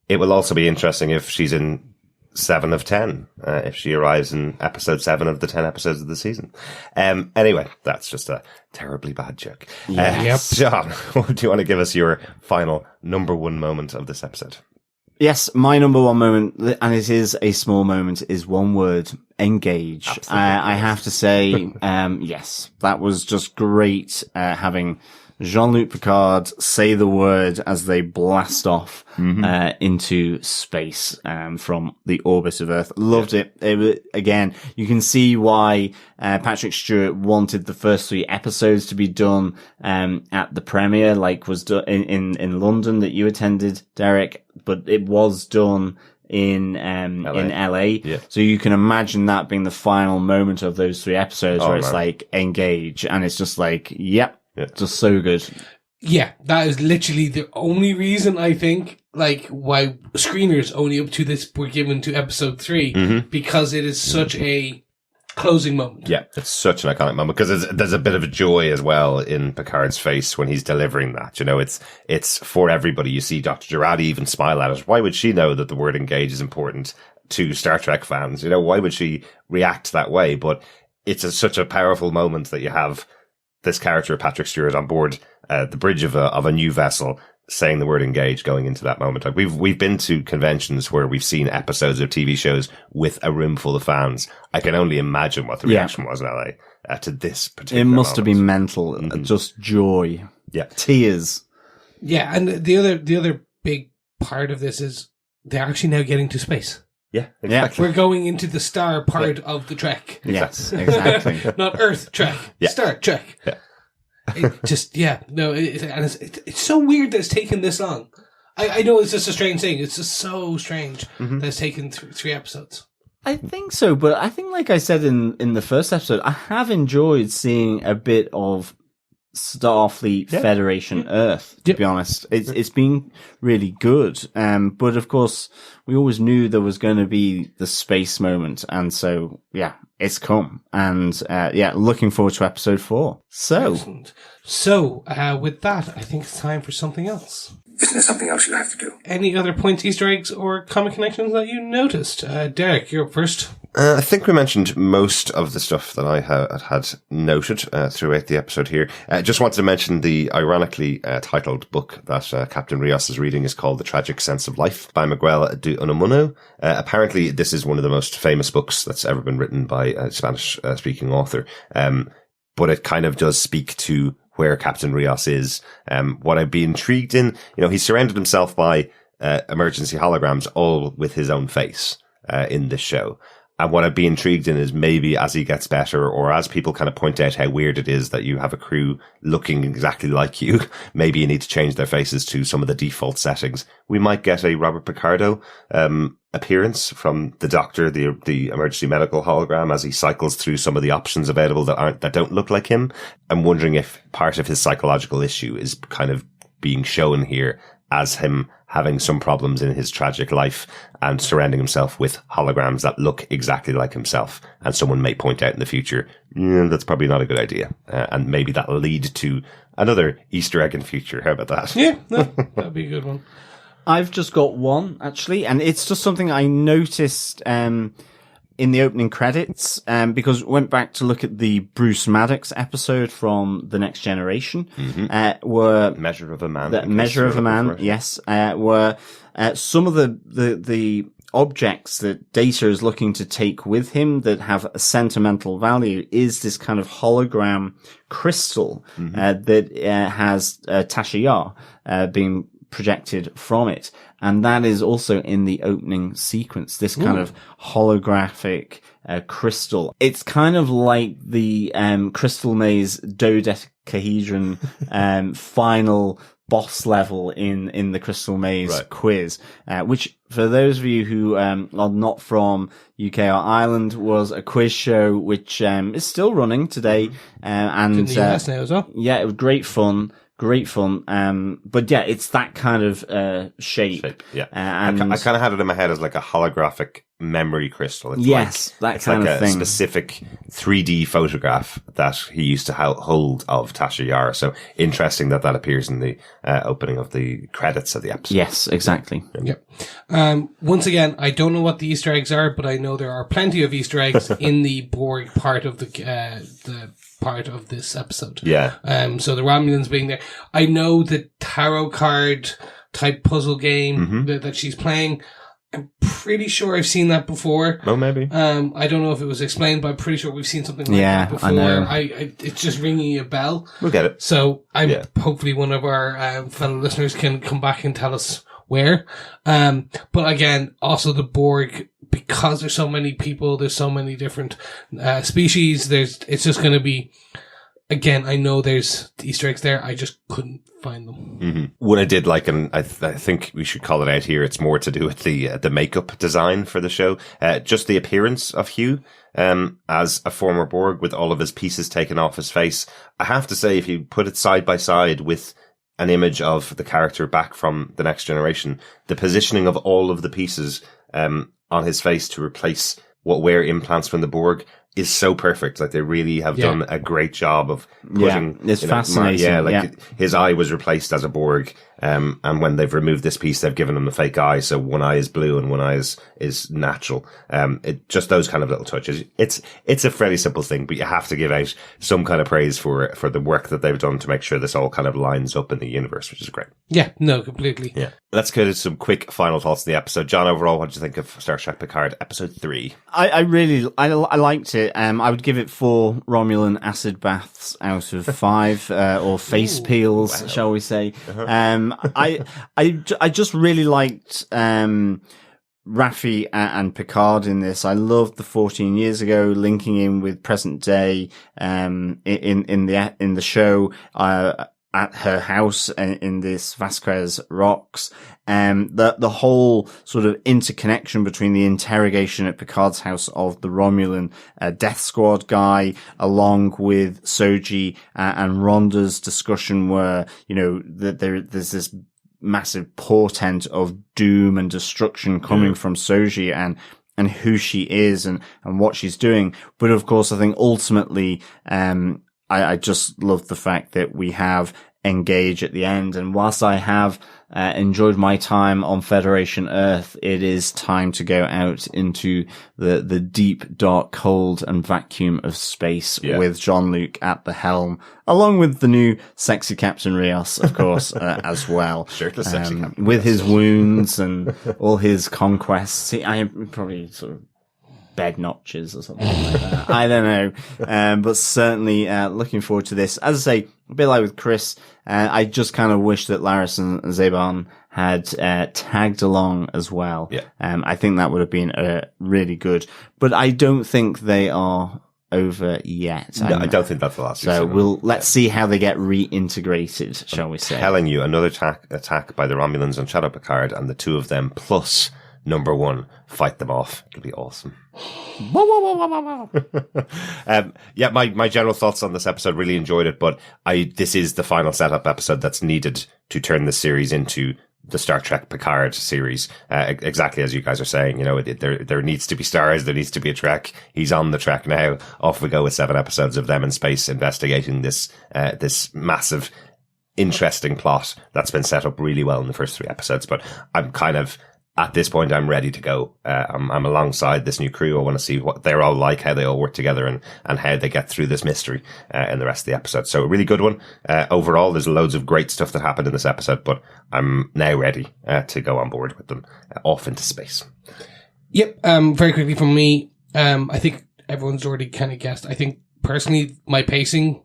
it will also be interesting if she's in 7 of 10, if she arrives in episode 7 of the 10 episodes of the season. Anyway, that's just a terribly bad joke. John, do you want to give us your final number 1 moment of this episode? Yes, my number 1 moment, and it is a small moment, is one word: engage. I have to say, yes, that was just great, having Jean-Luc Picard say the word as they blast off into space from the orbit of Earth. Loved it. Again, you can see why Patrick Stewart wanted the first 3 episodes to be done at the premiere, like was done in London that you attended, Derek, but it was done in LA. So you can imagine that being the final moment of those 3 episodes where it's like engage, and it's just like, yep. Just so good. Yeah, that is literally the only reason I think, like, why screeners only up to this were given to episode 3, because it is such a closing moment. Yeah, it's such an iconic moment because there's a bit of a joy as well in Picard's face when he's delivering that. You know, it's for everybody. You see Dr. Jurati even smile at it. Why would she know that the word engage is important to Star Trek fans? You know, why would she react that way? But it's such a powerful moment that you have this character, Patrick Stewart, on board the bridge of a new vessel, saying the word engage, going into that moment. Like we've been to conventions where we've seen episodes of TV shows with a room full of fans. I can only imagine what the reaction was in LA to this particular. It must moment. have been mental, just joy, tears. Yeah, and the other big part of this is they're actually now getting to space. Yeah, exactly. We're going into the star part of the Trek. Yes, exactly. Not Earth Trek. Star Trek. Yeah. It just, it's so weird that it's taken this long. I know it's just a strange thing. It's just so strange that it's taken 3 episodes. I think so, but I think, like I said in the first episode, I have enjoyed seeing a bit of Starfleet Federation Earth, to be honest. It's been really good. But of course, we always knew there was going to be the space moment. And so, it's come. And, looking forward to episode 4. So. Excellent. So, with that, I think it's time for something else. Isn't there something else you have to do? Any other points, Easter eggs, or comic connections that you noticed? Derek, you're up first. I think we mentioned most of the stuff that I had noted throughout the episode here. Just wanted to mention the ironically titled book that Captain Rios is reading is called The Tragic Sense of Life by Miguel de Unamuno. Apparently, this is one of the most famous books that's ever been written by a Spanish-speaking author. But it kind of does speak to where Captain Rios is. What I'd be intrigued in, he's surrounded himself by emergency holograms, all with his own face in this show. And what I'd be intrigued in is maybe as he gets better or as people kind of point out how weird it is that you have a crew looking exactly like you, maybe you need to change their faces to some of the default settings. We might get a Robert Picardo appearance from the doctor, the emergency medical hologram, as he cycles through some of the options available that don't look like him. I'm wondering if part of his psychological issue is kind of being shown here as him having some problems in his tragic life and surrounding himself with holograms that look exactly like himself. And someone may point out in the future, that's probably not a good idea. And maybe that'll lead to another Easter egg in future. How about that? Yeah, no, that'd be a good one. I've just got one, actually, and it's just something I noticed in the opening credits, because I went back to look at the Bruce Maddox episode from The Next Generation, were Measure of a Man. The Measure of a Man, yes, were some of the objects that Data is looking to take with him that have a sentimental value is this kind of hologram crystal that has Tasha Yar being projected from it. And that is also in the opening sequence, this kind of holographic crystal. It's kind of like the Crystal Maze dodecahedron final boss level in the Crystal Maze quiz, which for those of you who are not from UK or Ireland was a quiz show which is still running today. And in the US now as well. Yeah, it was great fun. But yeah, it's that kind of shape. Yeah. And I kind of had it in my head as like a holographic memory crystal. It's that kind of thing. A specific 3D photograph that he used to hold of Tasha Yar. So interesting that appears in the opening of the credits of the episode. Yes, exactly. Yep. Once again, I don't know what the Easter eggs are, but I know there are plenty of Easter eggs in the Borg part of the part of this episode. Yeah. So the Romulans being there. I know the tarot card type puzzle game that she's playing. I'm pretty sure I've seen that before. Oh, maybe. I don't know if it was explained, but I'm pretty sure we've seen something like that before. I know. It's just ringing a bell. We'll get it. So hopefully one of our fellow listeners can come back and tell us where. But again, also the Borg, because there's so many people, there's so many different species. It's just going to be. Again, I know there's Easter eggs there. I just couldn't find them. What I did like, and I think we should call it out here, it's more to do with the makeup design for the show. Just the appearance of Hugh, as a former Borg with all of his pieces taken off his face. I have to say, if you put it side by side with an image of the character back from The Next Generation, the positioning of all of the pieces, on his face to replace what were implants from the Borg is so perfect. Like they really have done a great job of putting. It's fascinating. His eye was replaced as a Borg, and when they've removed this piece, they've given him the fake eye. So one eye is blue and one eye is natural. It just those kind of little touches. It's a fairly simple thing, but you have to give out some kind of praise for the work that they've done to make sure this all kind of lines up in the universe, which is great. Yeah, no, completely. Yeah. Let's go to some quick final thoughts of the episode. John, overall, what did you think of Star Trek Picard episode 3? I really liked it. I would give it 4 Romulan acid baths out of 5, or face peels, shall we say. I just really liked, Raffi and Picard in this. I loved the 14 years ago linking in with present day, in the show, at her house in this Vasquez Rocks. The whole sort of interconnection between the interrogation at Picard's house of the Romulan death squad guy, along with Soji and Rhonda's discussion where, there's this massive portent of doom and destruction coming from Soji and who she is and what she's doing. But of course, I think ultimately, I just love the fact that we have Engage at the end. And whilst I have enjoyed my time on Federation Earth, it is time to go out into the deep, dark, cold and vacuum of space with Jean-Luc at the helm, along with the new sexy Captain Rios, of course, as well. Shirtless sexy Captain with his wounds and all his conquests. I probably sort of bed notches or something like that. I don't know. But certainly, looking forward to this. As I say, a bit like with Chris, I just kind of wish that Laris and Zebon had, tagged along as well. Yeah. I think that would have been, really good, but I don't think they are over yet. No, I don't think that's the last. So let's see how they get reintegrated, shall we say. Telling you, another attack by the Romulans on Shadow Picard, and the two of them plus number 1 fight them off. It'll be awesome. My general thoughts on this episode, really enjoyed it, but this is the final setup episode that's needed to turn this series into the Star Trek Picard series, exactly as you guys are saying. You know, there needs to be stars, there needs to be a Trek. He's on the Trek now. Off we go with 7 episodes of them in space investigating this massive, interesting plot that's been set up really well in the first 3 episodes. But I'm kind of, at this point, I'm ready to go. I'm alongside this new crew. I want to see what they're all like, how they all work together, and how they get through this mystery in the rest of the episode. So a really good one. Overall, there's loads of great stuff that happened in this episode, but I'm now ready to go on board with them off into space. Yep. Very quickly from me, I think everyone's already kind of guessed. I think personally, my pacing,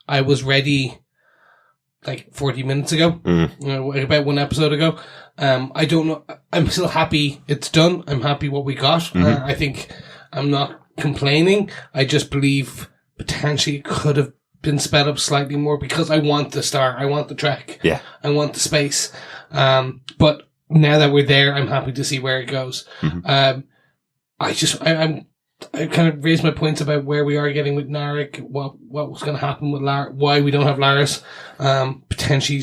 I was ready like 40 minutes ago, about 1 episode ago. I don't know. I'm still happy it's done. I'm happy what we got. I think I'm not complaining. I just believe potentially it could have been sped up slightly more because I want the star. I want the Trek. Yeah. I want the space. But now that we're there, I'm happy to see where it goes. I kind of raised my points about where we are getting with Narek, what was going to happen with why we don't have Laris. Potentially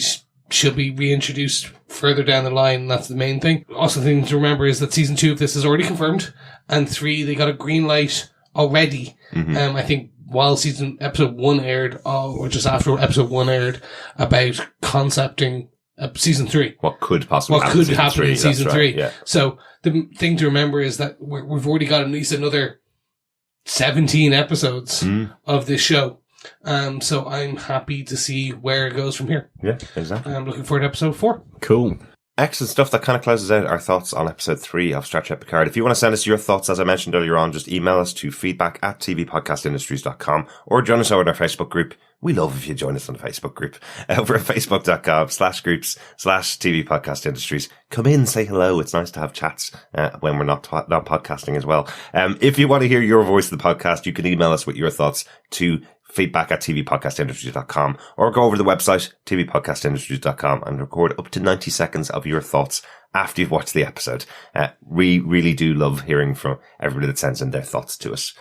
should be reintroduced further down the line. That's the main thing. Also, the thing to remember is that season 2 of this is already confirmed, and 3, they got a green light already. I think while episode 1 aired, or just after episode 1 aired, about concepting season 3. What could possibly happen in season 3. Yeah. So the thing to remember is that we've already got at least another 17 episodes of this show. So I'm happy to see where it goes from here. Yeah, exactly. I'm looking forward to episode 4. Cool. Excellent stuff. That kind of closes out our thoughts on episode 3 of Star Trek Picard. If you want to send us your thoughts, as I mentioned earlier on, just email us to feedback@tvpodcastindustries.com or join us over at our Facebook group. We love if you join us on the Facebook group over at facebook.com/groups/TV Podcast Industries. Come in, say hello. It's nice to have chats when we're not podcasting as well. If you want to hear your voice of the podcast, you can email us with your thoughts to feedback@tvpodcastindustries.com or go over to the website tvpodcastindustries.com and record up to 90 seconds of your thoughts after you've watched the episode. We really do love hearing from everybody that sends in their thoughts to us.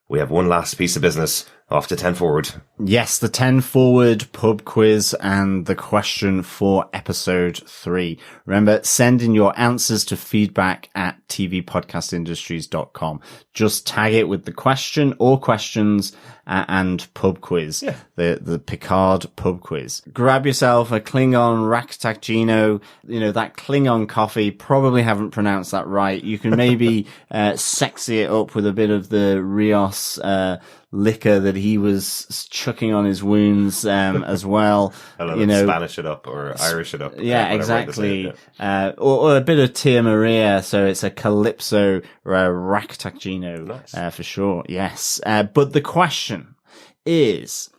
We have one last piece of business. Off to 10 forward. Yes, the 10 forward pub quiz and the question for episode 3. Remember, send in your answers to feedback@tvpodcastindustries.com. Just tag it with the question or questions and pub quiz. Yeah. The Picard pub quiz. Grab yourself a Klingon Raktakjino, that Klingon coffee. Probably haven't pronounced that right. You can maybe sexy it up with a bit of the Rios liquor that he was chucking on his wounds as well. Spanish it up or Irish it up. Yeah, exactly. Or a bit of Tia Maria, so it's a Calypso Raktakjino. Nice. For sure, yes. But the question is,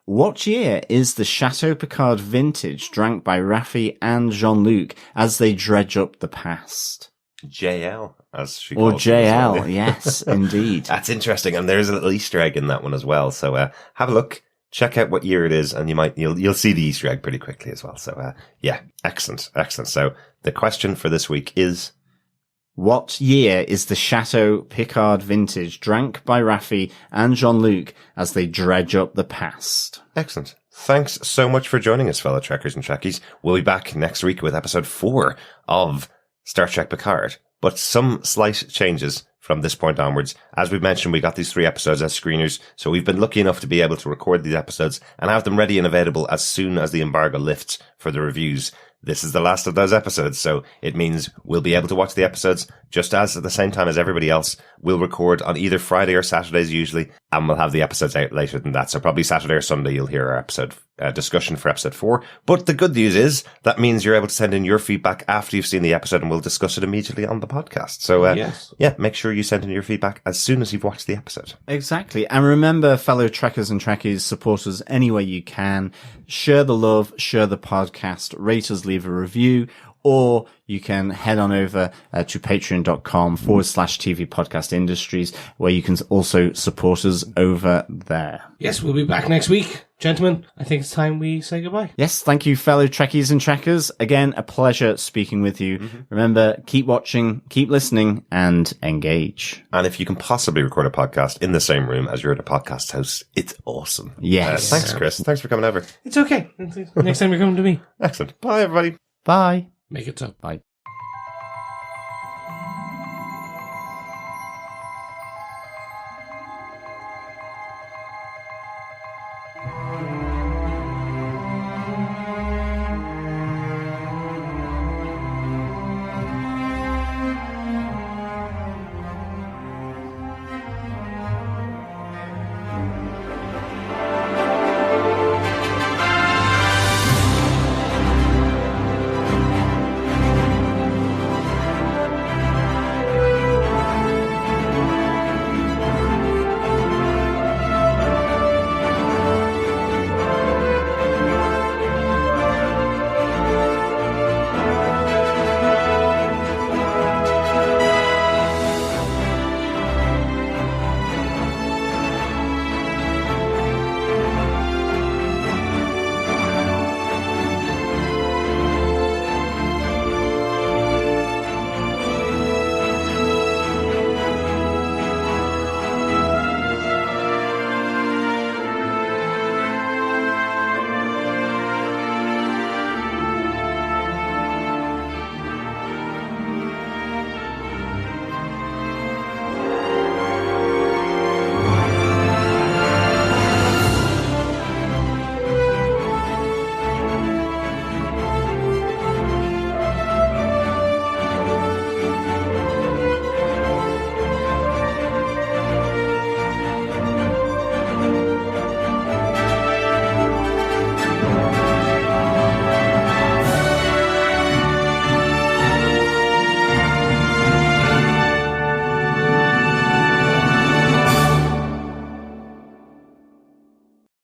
what year is the Chateau Picard vintage drank by Raffi and Jean-Luc as they dredge up the past? JL, as she calls it. Or JL, well. Yes, indeed. That's interesting, and there's a little Easter egg in that one as well. So have a look, check out what year it is, and you'll see the Easter egg pretty quickly as well. So yeah, excellent. So the question for this week is: what year is the Chateau Picard vintage drank by Raffi and Jean-Luc as they dredge up the past? Excellent. Thanks so much for joining us, fellow Trekkers and Trekkies. We'll be back next week with episode 4 of Star Trek Picard, but some slight changes from this point onwards. As we've mentioned, we got these 3 episodes as screeners, so we've been lucky enough to be able to record these episodes and have them ready and available as soon as the embargo lifts for the reviews. This is the last of those episodes, so it means we'll be able to watch the episodes just at the same time as everybody else. We'll record on either Friday or Saturdays usually, and we'll have the episodes out later than that. So probably Saturday or Sunday you'll hear our episode discussion for episode 4. But the good news is that means you're able to send in your feedback after you've seen the episode, and we'll discuss it immediately on the podcast. So yeah, make sure you send in your feedback as soon as you've watched the episode. Exactly. And remember, fellow Trekkers and Trekkies, support us any way you can. Share the love, share the podcast, rate us, leave a review, or you can head on over to patreon.com/TV Podcast Industries, where you can also support us over there. Yes, we'll be back next week. Gentlemen, I think it's time we say goodbye. Yes, thank you, fellow Trekkies and Trekkers. Again, a pleasure speaking with you. Remember, keep watching, keep listening, and engage. And if you can possibly record a podcast in the same room as you're at a podcast house, it's awesome. Yes. Thanks, Chris. Thanks for coming over. It's okay. Next time you're coming to me. Excellent. Bye, everybody. Bye. Make it so. Bye.